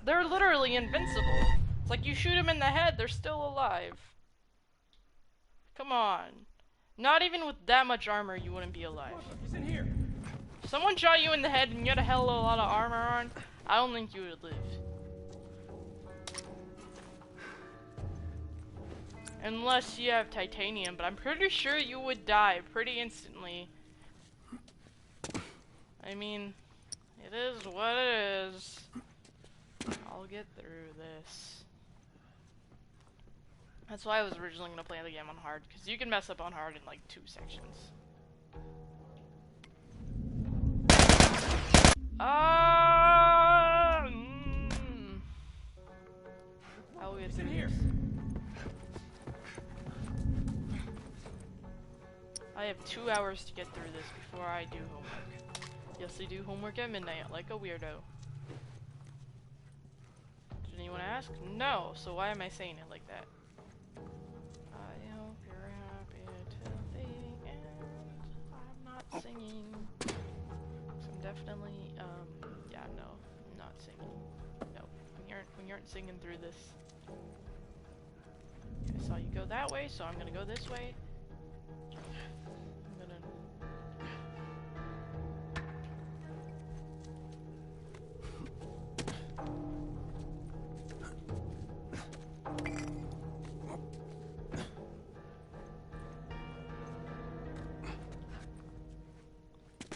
They're literally invincible. It's like you shoot them in the head, they're still alive. Come on. Not even with that much armor, you wouldn't be alive. He's in here. If someone shot you in the head and you had a hell of a lot of armor on, I don't think you would live. Unless you have titanium, but I'm pretty sure you would die pretty instantly. I mean, it is what it is. I'll get through this. That's why I was originally going to play the game on hard, because you can mess up on hard in like 2 sections. I'll get through this. I have 2 hours to get through this before I do homework. Yes, I do homework at midnight, like a weirdo. Did anyone ask? No, so why am I saying it like that? I hope you're happy till the end. I'm not singing. 'Cause I'm definitely, yeah, no, I'm not singing. No, when you aren't singing through this. Okay, I saw you go that way, so I'm gonna go this way. I'm gonna...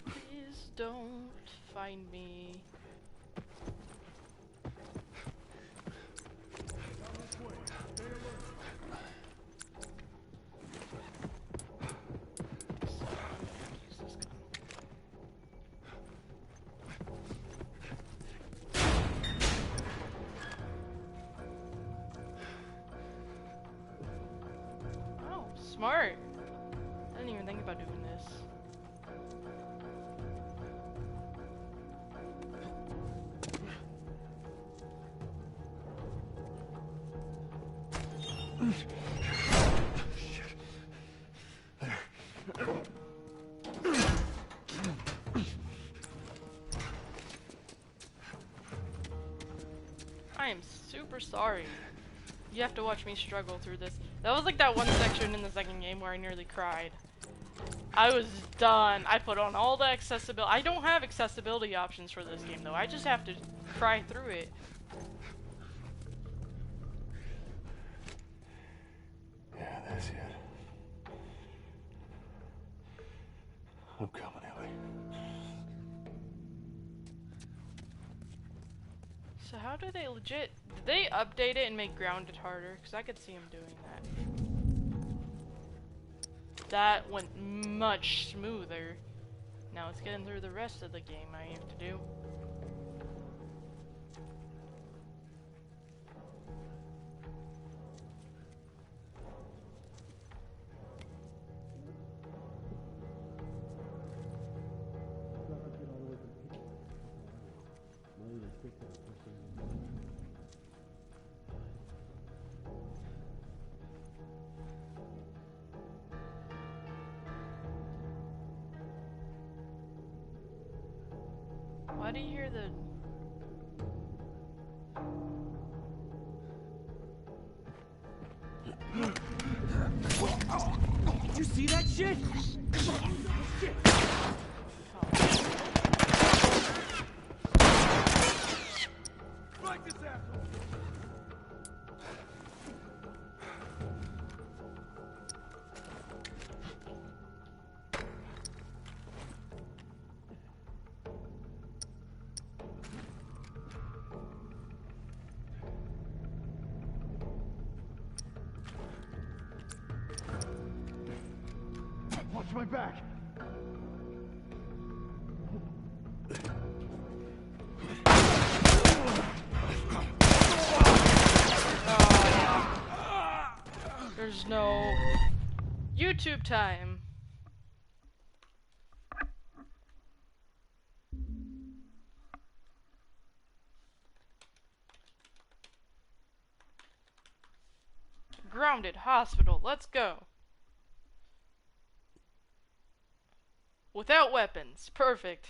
Please don't find me. So, I'm gonna use this gun. Oh, smart. I didn't even think about doing this. I am super sorry. You have to watch me struggle through this. That was like that one section in the second game where I nearly cried. I was done. I put on all the accessibility. I don't have accessibility options for this game though. I just have to cry through it. Yeah, that's it. I'm coming, Ellie. So how do they legit... Did they update it and make Grounded harder? Because I could see them doing that. That went much smoother. Now it's getting through the rest of the game I have to do. Why do you hear the... Did you see that shit? Strike this asshole! Watch my back. There's no... YouTube time. Grounded hospital, let's go. Without weapons, perfect.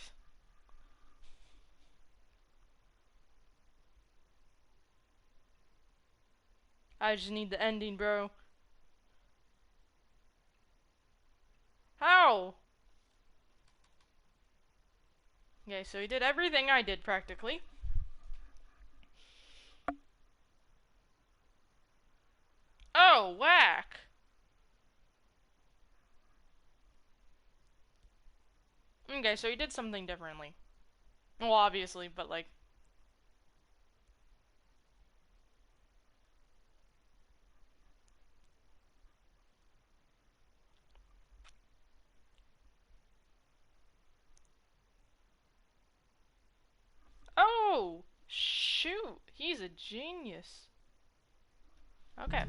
I just need the ending, bro. Ow! Okay, so he did everything I did practically. Oh, whack! Okay, so he did something differently. Well, obviously, but like... Oh! Shoot! He's a genius. Okay.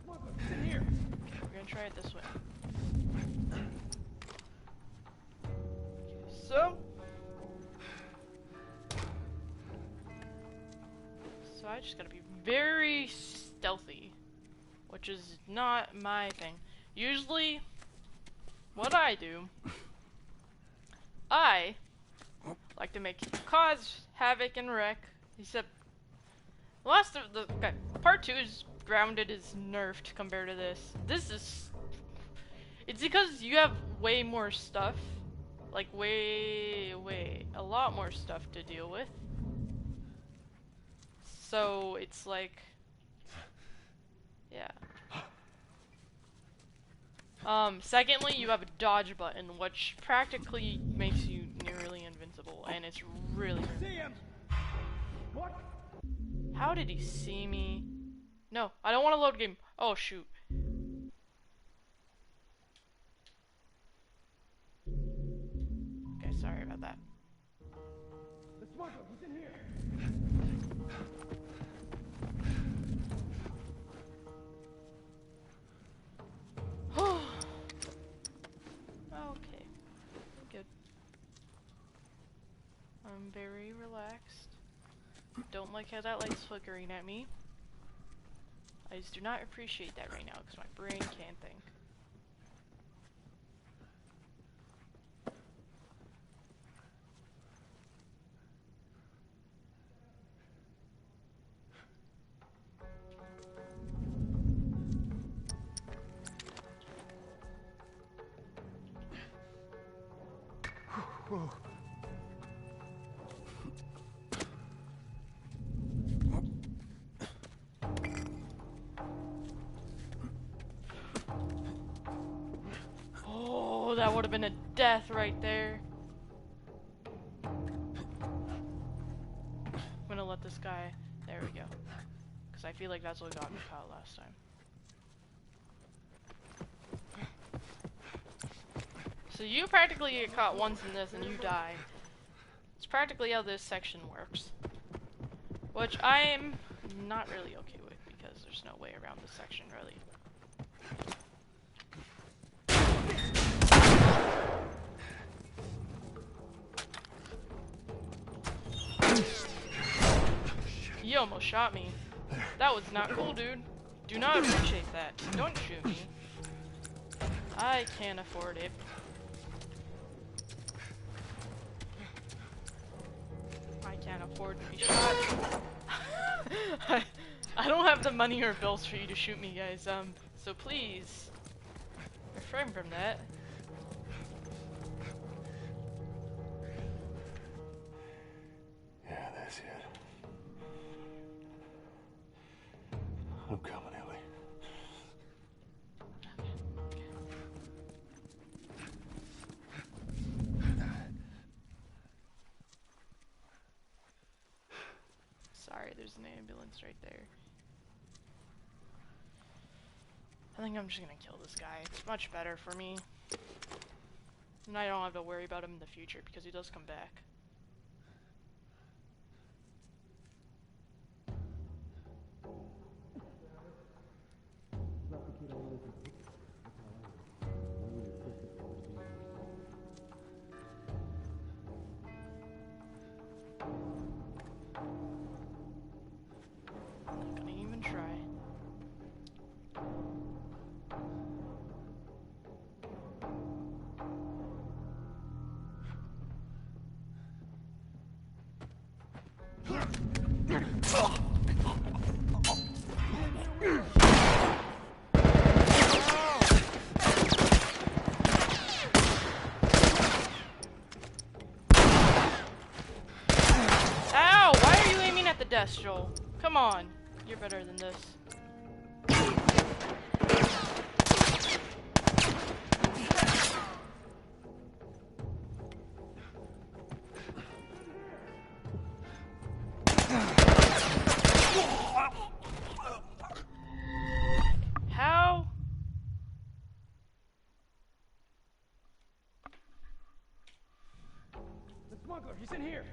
We're gonna try it this way. Okay, so... So I just gotta be very stealthy, which is not my thing. Usually, what I do, I like to cause havoc and wreck, except okay, part 2 is grounded is nerfed compared to this. This is, it's because you have way more stuff, like a lot more stuff to deal with. So it's like, yeah. Secondly, you have a dodge button, which practically makes you nearly invincible, and it's really good. See him! What? How did he see me? No, I don't want to load game. Oh, shoot. Okay, sorry about that. The smuggler, he's in here! Okay, good. I'm very relaxed. Don't like how that light's flickering at me. I just do not appreciate that right now because my brain can't think. Whoa. Oh, that would have been a death right there. I'm gonna let this guy. There we go. Because I feel like that's what got me caught last time. So you practically get caught once in this and you die. It's practically how this section works. Which I'm not really okay with because there's no way around this section really. He almost shot me. That was not cool, dude. Do not appreciate that. Don't shoot me. I can't afford it. I can't afford to be shot. I don't have the money or bills for you to shoot me, guys. So please refrain from that. Yeah, that's it. I'm coming, Ellie. Sorry, there's an ambulance right there. I think I'm just gonna kill this guy. It's much better for me. And I don't have to worry about him in the future because he does come back. Not gonna even try. Joel. Come on. You're better than this. How? The smuggler, he's in here.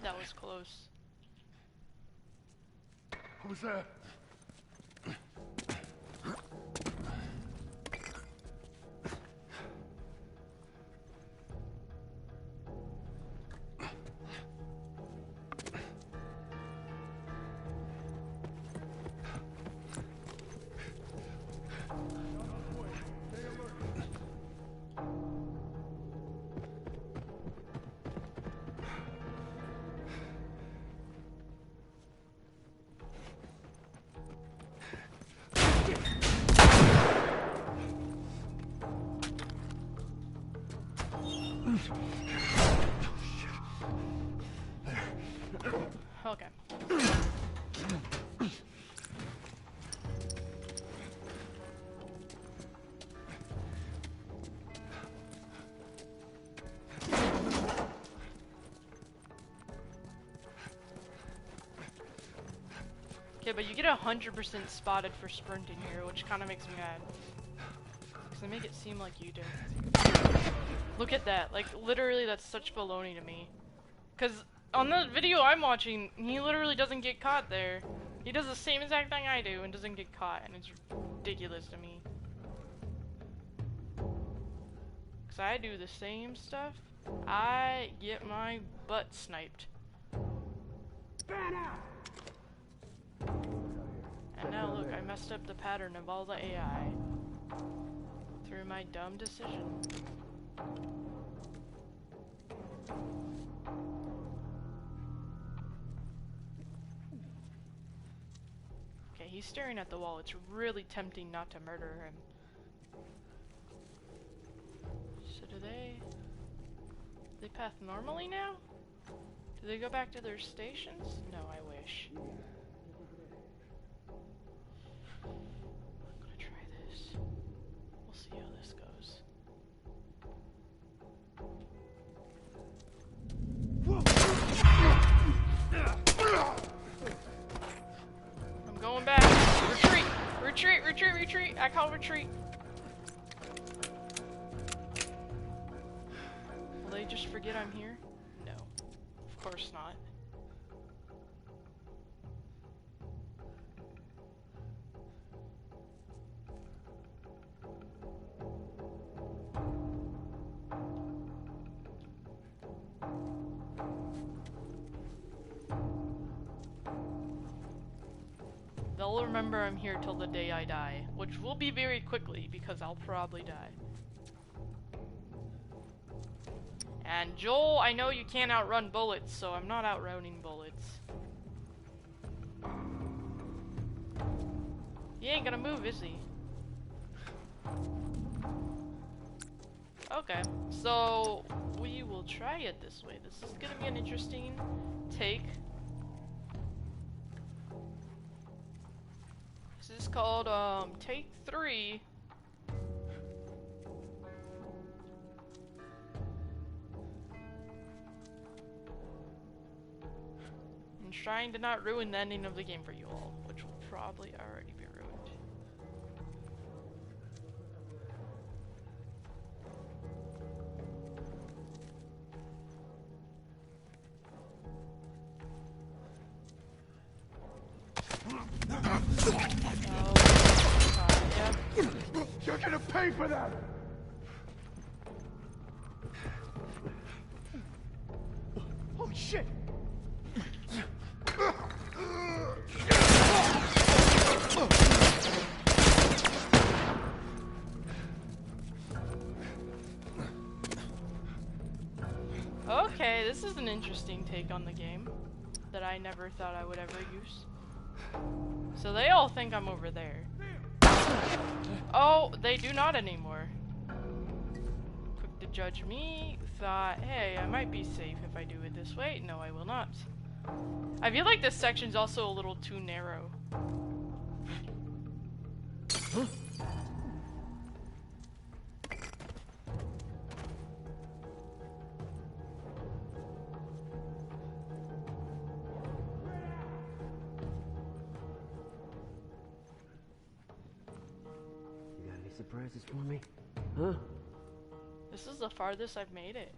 That was close. Who's that? Okay. Okay, but you get 100% spotted for sprinting here, which kind of makes me mad. Because they make it seem like you do. Look at that. Like, literally, that's such baloney to me. Because on the video I'm watching, he literally doesn't get caught there. He does the same exact thing I do and doesn't get caught, and it's ridiculous to me. Because I do the same stuff. I get my butt sniped. And now look, I messed up the pattern of all the AI. Through my dumb decision. Okay, he's staring at the wall. It's really tempting not to murder him. So do they path normally now? Do they go back to their stations? No, I wish. I'm gonna try this. We'll see how this goes. I'm going back. Retreat! Retreat! Retreat! Retreat! I call retreat. Will they just forget I'm here? No. Of course not. They'll remember I'm here till the day I die, which will be very quickly because I'll probably die. And Joel, I know you can't outrun bullets, so I'm not outrunning bullets. He ain't gonna move, is he? Okay, so we will try it this way. This is gonna be an interesting take. This is called, take 3. I'm trying to not ruin the ending of the game for you all, which will probably already be ruined. pay for that! Holy shit! Okay, this is an interesting take on the game that I never thought I would ever use. So they all think I'm over there. Oh, they do not anymore. Quick to judge me, thought, hey, I might be safe if I do it this way. No, I will not. I feel like this section's also a little too narrow. Surprises for me? Huh? This is the farthest I've made it.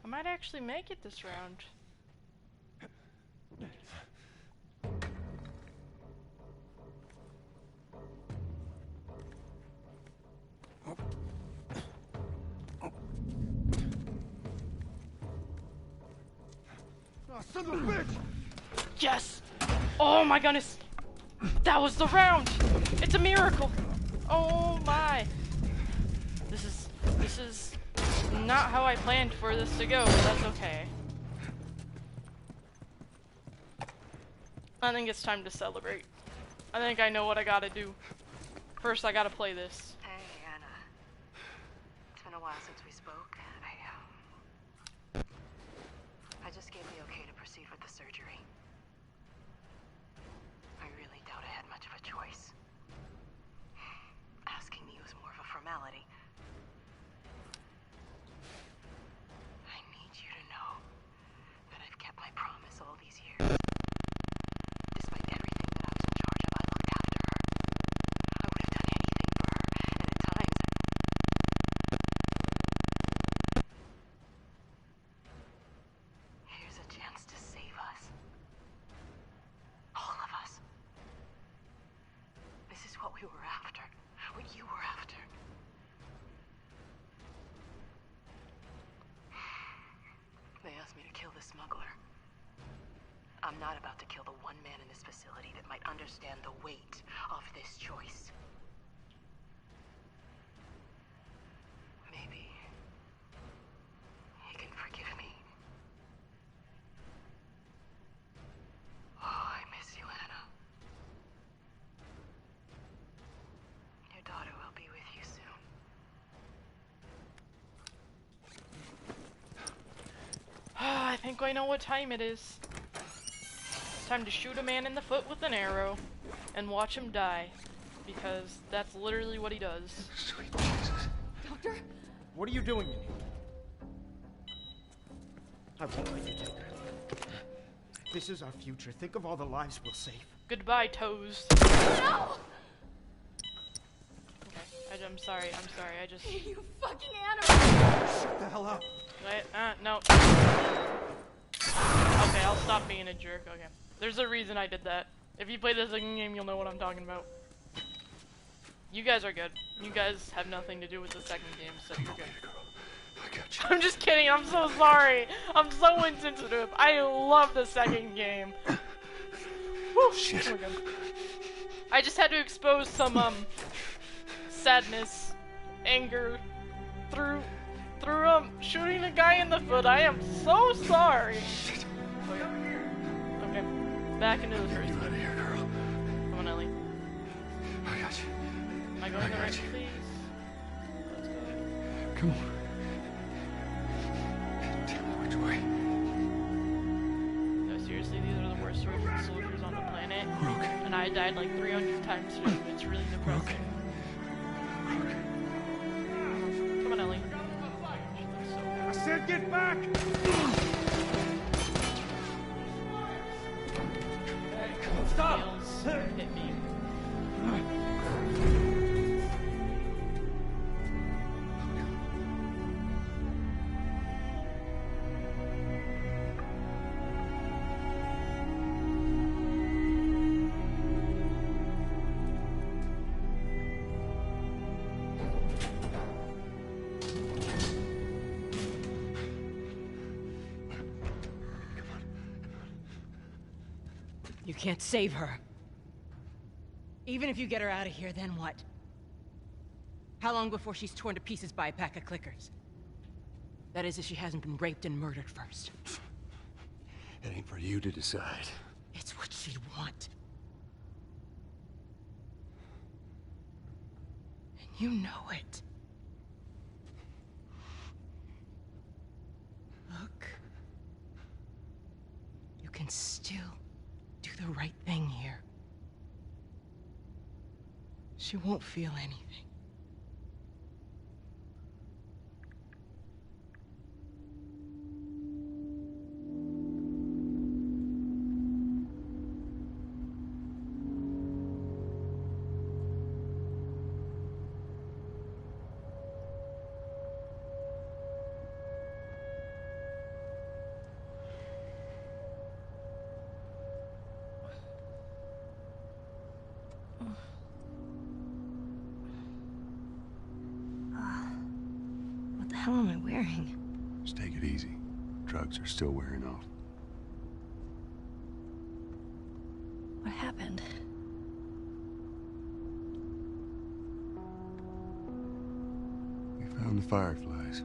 I might actually make it this round. Son of a bitch! Yes! Oh my goodness! That was the round! It's a miracle! Oh my! This is not how I planned for this to go, but that's okay. I think it's time to celebrate. I think I know what I gotta do. First, I gotta play this. Hey, Anna. It's been a while since we spoke. I just gave the okay to proceed with the surgery. I really doubt I had much of a choice. Asking me was more of a formality. I need you to know that I've kept my promise all these years. Despite everything that I was in charge of, I looked after her. I would have done anything for her, and at times here's a chance to save us. All of us. This is what we were after. What you were after. They asked me to kill the smuggler. I'm not about to kill the one man in this facility that might understand the weight of this choice. Maybe he can forgive me. Oh, I miss you, Anna. Your daughter will be with you soon. I think I know what time it is. It's time to shoot a man in the foot with an arrow and watch him die. Because that's literally what he does. Sweet Jesus. Doctor? What are you doing in here? I won't let you take her. This is our future. Think of all the lives we'll save. Goodbye, toes. No! Okay, I'm sorry, I just... You fucking animal! Shut the hell up. Wait, no. Okay, I'll stop being a jerk, okay. There's a reason I did that. If you play the second game, you'll know what I'm talking about. You guys are good. You guys have nothing to do with the second game, so you're good. I got you. I'm just kidding, I'm so sorry. I'm so insensitive. I love the second game. Woo, shit. Oh my God. I just had to expose some, sadness, anger, through shooting a guy in the foot. I am so sorry. Okay, back into the first. You out of here, girl. Come on, Ellie. I got you. Am I going the right place? Let's go. Come on. Tell me which way. No, seriously, these are the worst soldiers on the planet. We're okay. And I died like 300 times too. It's really depressing. We're okay. Come on, Ellie. She looks so bad. I said get back! Stop! You can't save her. Even if you get her out of here, then what? How long before she's torn to pieces by a pack of clickers? That is, if she hasn't been raped and murdered first. It ain't for you to decide. It's what she'd want. And you know it. Look. You can still do the right thing here. She won't feel anything. What the hell am I wearing? Just take it easy. Drugs are still wearing off. What happened? We found the fireflies.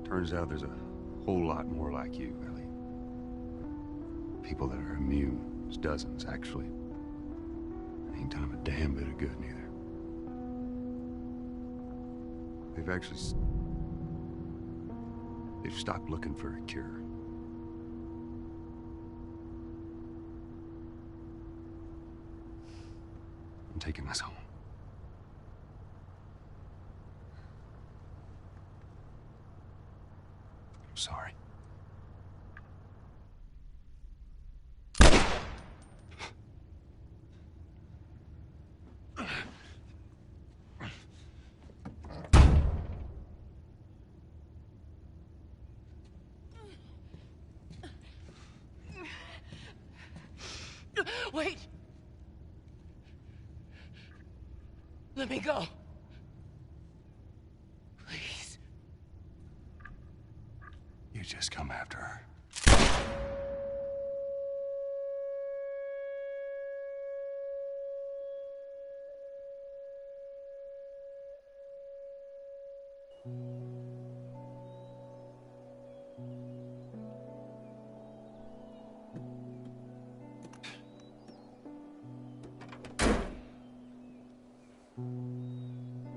Turns out there's a whole lot more like you, Ellie. People that are immune. There's dozens, actually. Ain't done them a damn bit of good, neither. They've stopped looking for a cure. I'm taking us home. I'm sorry. Wait! Let me go. Please. You just come after her.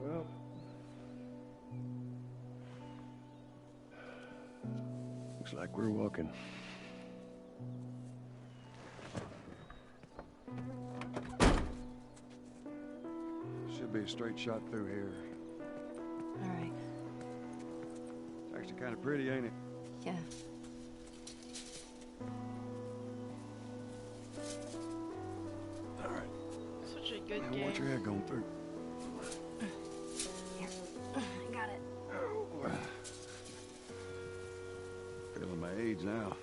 Well, looks like we're walking. Should be a straight shot through here. All right. It's actually kind of pretty, ain't it? Yeah. All right. Such a good Now game. watch your head going through. Here. I got it. Oh. Feeling my age now.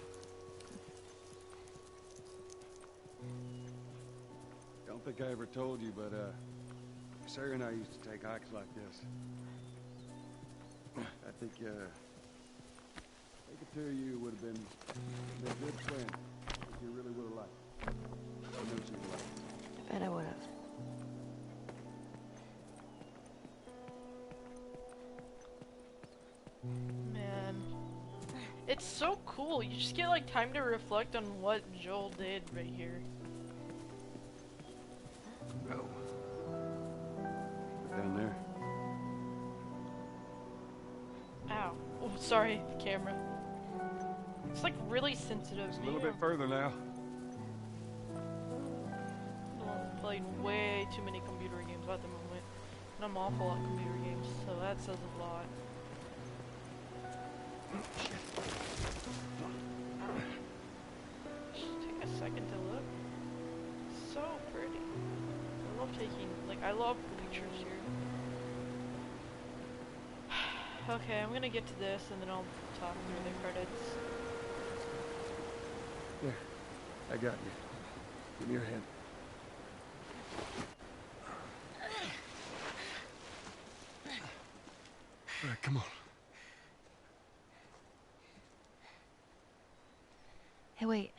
Don't think I ever told you, but Sarah and I used to take hikes like this. I think the two of you would have been a good friend. I think you really would have liked it. I knew you would like it. I bet I would have. Man. It's so cool. You just get like time to reflect on what Joel did right here. Oh. Down there. Ow. Oh, sorry, the camera. It's like really sensitive. It's a little bit further now. I'm playing way too many computer games at the moment. And I'm awful at computer games, so that says a lot. Just take a second to look. So pretty. I love taking, like, I love pictures here. Okay, I'm gonna get to this and then I'll talk through the credits. There. I got you. Give me your hand. All right, come on. Hey, wait.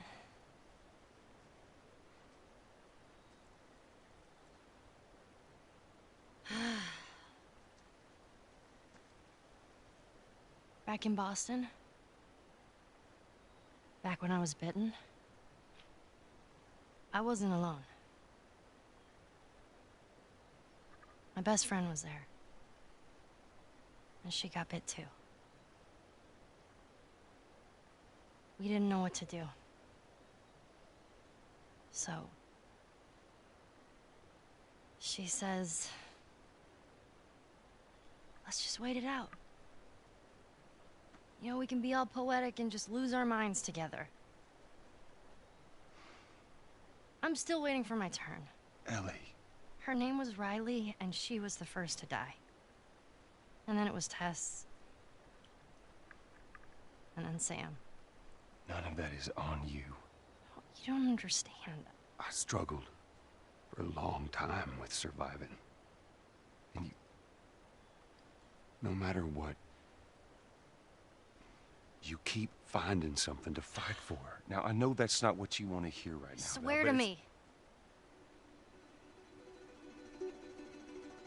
Back in Boston, back when I was bitten, I wasn't alone. My best friend was there. And she got bit too. We didn't know what to do. So, she says, let's just wait it out. You know, we can be all poetic and just lose our minds together. I'm still waiting for my turn. Ellie. Her name was Riley, and she was the first to die. And then it was Tess. And then Sam. None of that is on you. You don't understand. I struggled for a long time with surviving. And you... No matter what, you keep finding something to fight for. Now, I know that's not what you want to hear right now. Swear to me.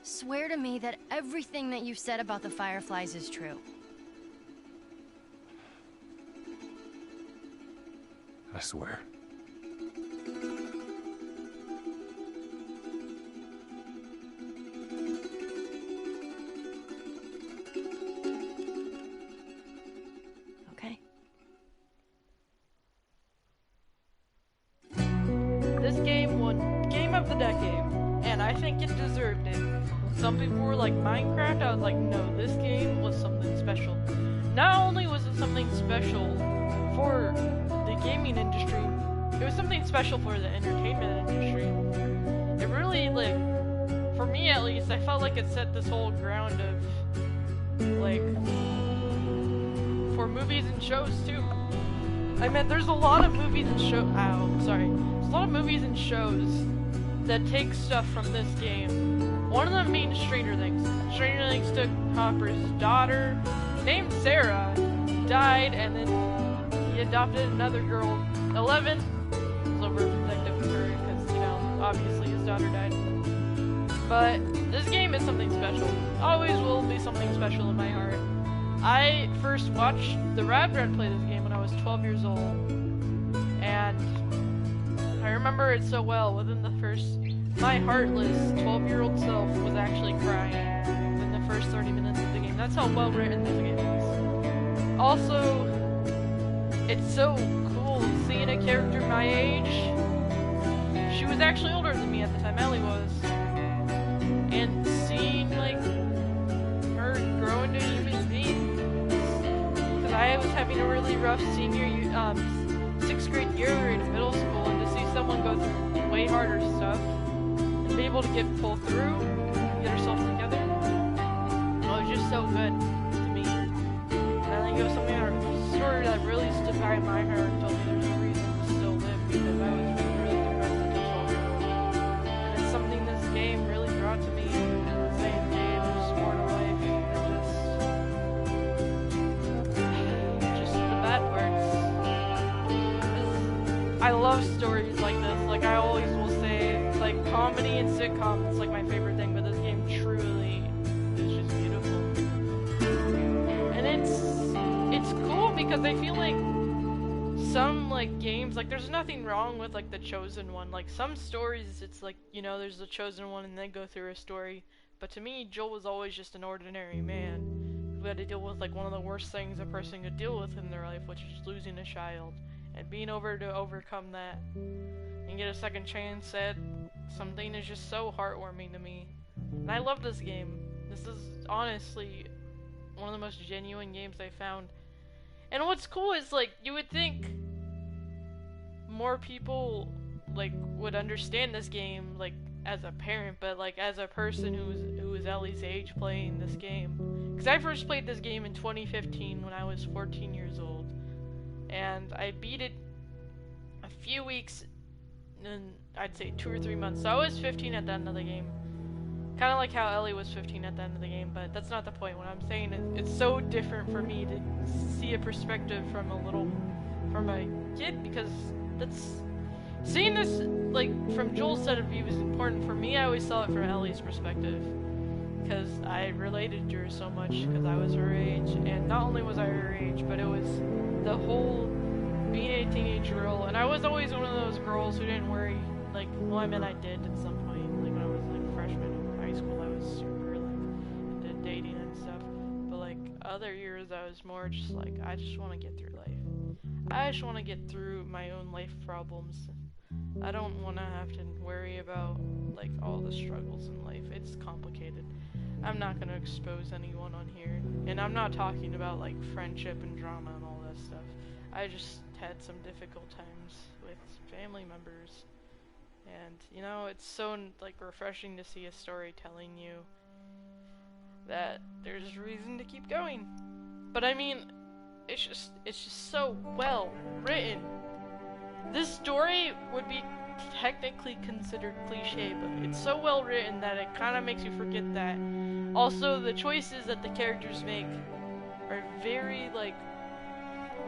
Swear to me that everything that you've said about the Fireflies is true. I swear. Okay. This game won Game of the Decade, and I think it deserved it. Some people were like, Minecraft? I was like, no, this game was something special. Not only was it something special for the gaming industry, it was something special for the entertainment industry. It really, like, for me at least, I felt like it set this whole ground of, like, for movies and shows too. I mean, there's a lot of movies and shows, there's a lot of movies and shows that take stuff from this game. One of them being Stranger Things. Stranger Things took Hopper's daughter, named Sarah, died, and then he adopted another girl, 11. Was overprotective of her because, you know, obviously his daughter died. But this game is something special. Always will be something special in my heart. I first watched the Rad Brad play this game when I was 12 years old. And I remember it so well. Within the first... My heartless 12-year-old self was actually crying in the first 30 minutes of the game. That's how well written this game is. Also, it's so cool seeing a character my age. She was actually older than me at the time, Ellie was. And seeing, like, her grow into a human being. Because I was having a really rough senior year, 6th grade year in middle school, and to see someone go through way harder stuff and be able to pull through and get herself together, it was just so good to me. And I think it was something a story that really stood by my heart and told me there's a reason to still live, because I was really depressed as a child. And it's something this game really brought to me, saying games, more to life, and just the bad parts. I love stories like this. Like, I always will say, like, comedy and sitcom is like my favorite thing, but this game truly is just beautiful. And it's cool because I feel like some, like, games, like, there's nothing wrong with, like, The Chosen One. Like, some stories, it's like, you know, there's The Chosen One and they go through a story. But to me, Joel was always just an ordinary man who had to deal with, like, one of the worst things a person could deal with in their life, which is losing a child. And being able to overcome that and get a second chance at something is just so heartwarming to me. And I love this game. This is honestly one of the most genuine games I found. And what's cool is, like, you would think more people, like, would understand this game, like, as a parent, but, like, as a person who was Ellie's age playing this game. Because I first played this game in 2015 when I was 14 years old. And I beat it a few weeks, and I'd say 2 or 3 months. So I was 15 at the end of the game. Kind of like how Ellie was 15 at the end of the game, but that's not the point. What I'm saying is it's so different for me to see a perspective from a little for my kid, because that's seeing this like from Joel's side of view is important for me. I always saw it from Ellie's perspective, because I related to her so much because I was her age, and not only was I her age, but it was the whole being a teenage girl, and I was always one of those girls who didn't worry, like, well, I mean, I did at some point, like when I was like freshman in high school, I was super like into dating and stuff, but like other years I was more just like, I just want to get through life. I just want to get through my own life problems. I don't want to have to worry about like all the struggles in life. It's complicated. I'm not going to expose anyone on here, and I'm not talking about like friendship and drama and all that stuff. I just had some difficult times with family members, and you know, it's so like refreshing to see a story telling you that there's reason to keep going. But I mean, it's just so well written. This story would be technically considered cliche, but it's so well written that it kind of makes you forget that. Also, the choices that the characters make are very like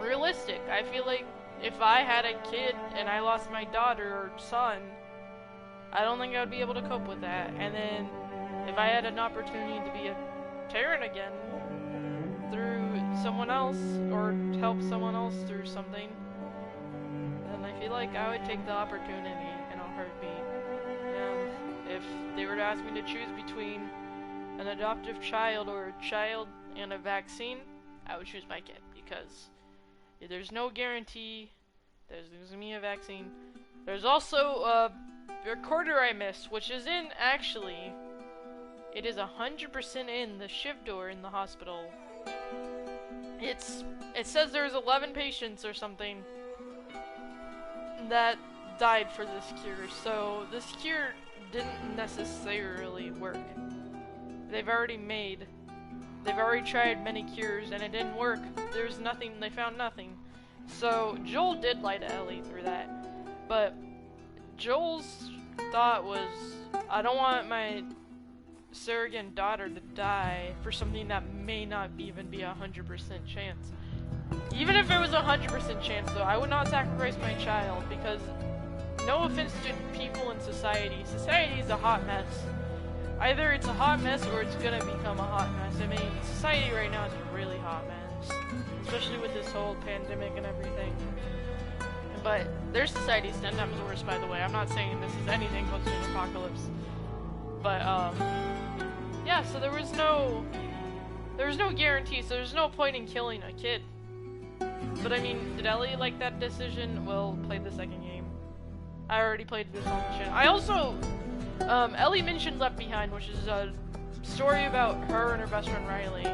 realistic. I feel like if I had a kid and I lost my daughter or son, I don't think I would be able to cope with that. And then if I had an opportunity to be a parent again through someone else or help someone else through something, then I feel like I would take the opportunity in a heartbeat. And if they were to ask me to choose between an adoptive child or a child and a vaccine, I would choose my kid, because there's no guarantee there's going to be a vaccine. There's also a recorder I missed, which is in, actually, it is 100% in the shiv door in the hospital. It says there's 11 patients or something that died for this cure, so this cure didn't necessarily work. They've already tried many cures and it didn't work. There's nothing, they found nothing. So Joel did lie to Ellie through that, but Joel's thought was, I don't want my surrogate daughter to die for something that may not even be 100% chance. Even if it was 100% chance though, I would not sacrifice my child, because no offense to people in society, society is a hot mess. Either it's a hot mess or it's gonna become a hot mess. I mean, society right now is a really hot mess, especially with this whole pandemic and everything. But their society's 10 times worse, by the way. I'm not saying this is anything close to an apocalypse. But, yeah, so there was no guarantee, so there's no point in killing a kid. But I mean, did Ellie like that decision? Well, play the second game. I already played this on the channel. I also, Ellie mentioned Left Behind, which is a story about her and her best friend Riley.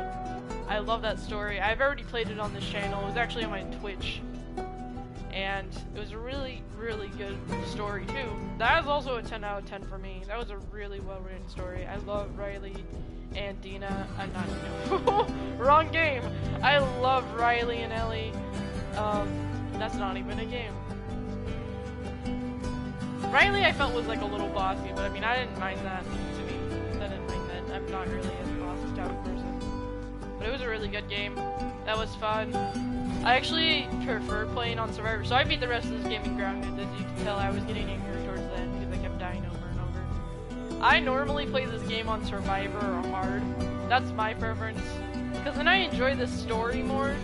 I love that story. I've already played it on this channel. It was actually on my Twitch. And it was a really, really good story too. That is also a 10 out of 10 for me. That was a really well written story. I love Riley and Dina. I'm not Dina. Wrong game. I love Riley and Ellie. That's not even a game. Riley I felt was like a little bossy, but I mean, I didn't mind that. To me, I didn't mind that. I'm not really a bossy type of person. But it was a really good game. That was fun. I actually prefer playing on Survivor, so I beat the rest of this game in Grounded. As you can tell, I was getting angry towards the end because I kept dying over and over. I normally play this game on Survivor or Hard. That's my preference, because then I enjoy the story more.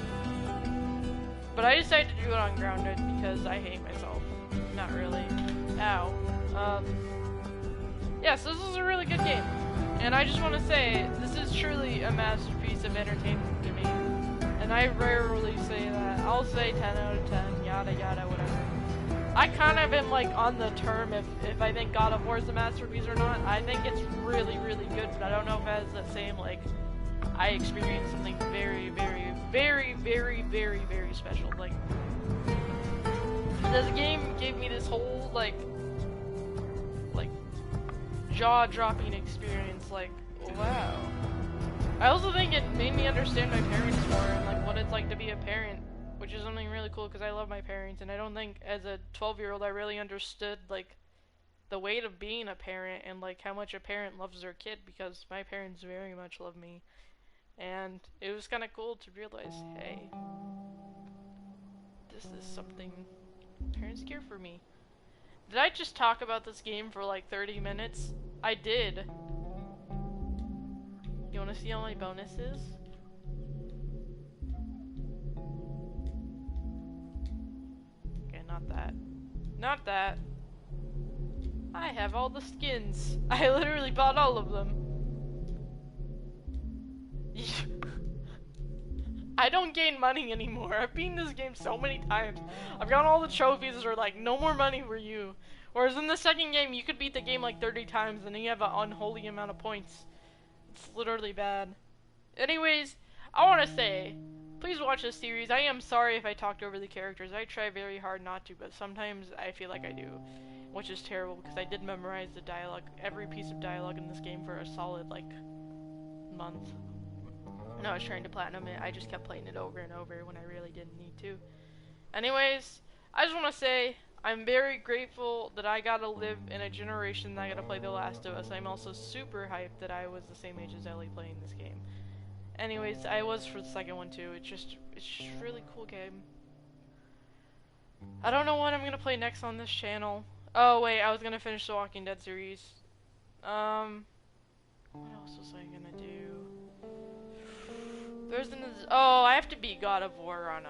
But I decided to do it on Grounded because I hate myself. Not really. Ow. Yeah, so this is a really good game. And I just want to say, this is truly a masterpiece of entertainment to me. And I rarely say that. I'll say 10 out of 10, yada yada, whatever. I kind of am like on the term if I think God of War is a masterpiece or not. I think it's really, really good, but I don't know if it has the same, like, I experienced something very, very, very, very, very, very special. Like, this game gave me this whole, like jaw-dropping experience, like, wow. I also think it made me understand my parents more and like what it's like to be a parent, which is something really cool because I love my parents, and I don't think as a 12-year-old I really understood like the weight of being a parent and like how much a parent loves their kid, because my parents very much love me, and it was kind of cool to realize, hey, this is something parents care for me. Did I just talk about this game for like 30 minutes? I did. You wanna see all my bonuses? Okay, not that. Not that. I have all the skins. I literally bought all of them. I don't gain money anymore. I've beaten this game so many times. I've gotten all the trophies that are like, no more money for you. Whereas in the second game, you could beat the game like 30 times and then you have an unholy amount of points. It's literally bad. Anyways, I want to say, please watch this series. I am sorry if I talked over the characters. I try very hard not to, but sometimes I feel like I do. Which is terrible because I did memorize the dialogue, every piece of dialogue in this game for a solid like month. And I was trying to platinum it, I just kept playing it over and over when I really didn't need to. Anyways, I just want to say, I'm very grateful that I got to live in a generation that I got to play The Last of Us. I'm also super hyped that I was the same age as Ellie playing this game. Anyways, I was for the second one too. It's just a really cool game. I don't know what I'm going to play next on this channel. Oh wait, I was going to finish the Walking Dead series. What else was I going to do? Oh, I have to beat God of War on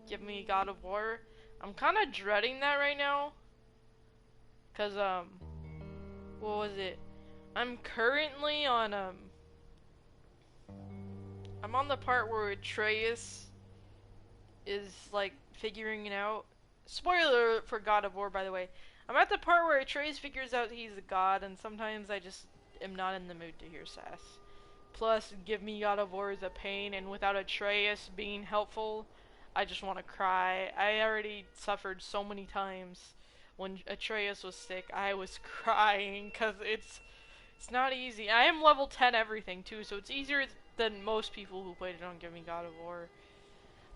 Give me God of War. I'm kind of dreading that right now. Cause, what was it? I'm currently on, I'm on the part where Atreus is, like, figuring it out. Spoiler alert for God of War, by the way. I'm at the part where Atreus figures out he's a god, and sometimes I just am not in the mood to hear sass. Plus, Give Me God of War is a pain, and without Atreus being helpful, I just want to cry. I already suffered so many times when Atreus was sick. I was crying, because it's not easy. I am level 10 everything, too, so it's easier than most people who played it on Give Me God of War.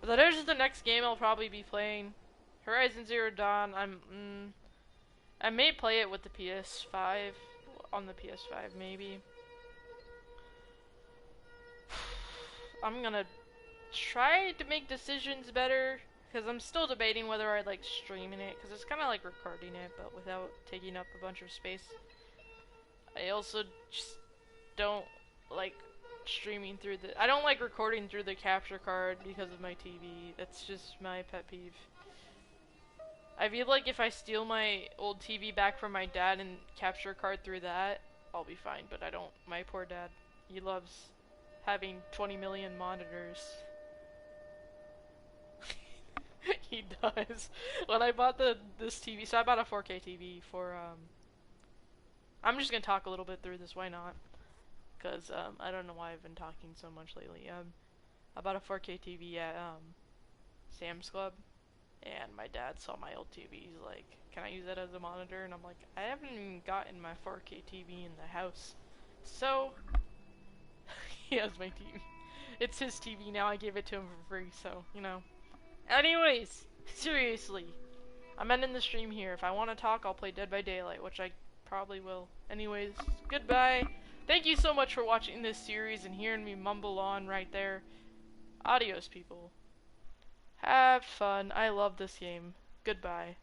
But that is the next game I'll probably be playing. Horizon Zero Dawn, I may play it with the PS5. On the PS5, maybe. I'm gonna try to make decisions better, because I'm still debating whether I like streaming it, because it's kind of like recording it, but without taking up a bunch of space. I also just don't like streaming through the... I don't like recording through the capture card because of my TV. That's just my pet peeve. I feel like if I steal my old TV back from my dad and capture a card through that, I'll be fine, but I don't. My poor dad, he loves having 20 million monitors. He does. When I bought this TV, so I bought a 4K TV for, I'm just gonna talk a little bit through this, why not? Because, I don't know why I've been talking so much lately. I bought a 4K TV at, Sam's Club. And my dad saw my old TV, he's like, can I use that as a monitor? And I'm like, I haven't even gotten my 4K TV in the house. So, he has my TV. It's his TV now, I gave it to him for free, so, you know. Anyways, seriously, I'm ending the stream here. If I want to talk, I'll play Dead by Daylight, which I probably will. Anyways, goodbye. Thank you so much for watching this series and hearing me mumble on right there. Adios, people. Have fun. I love this game. Goodbye.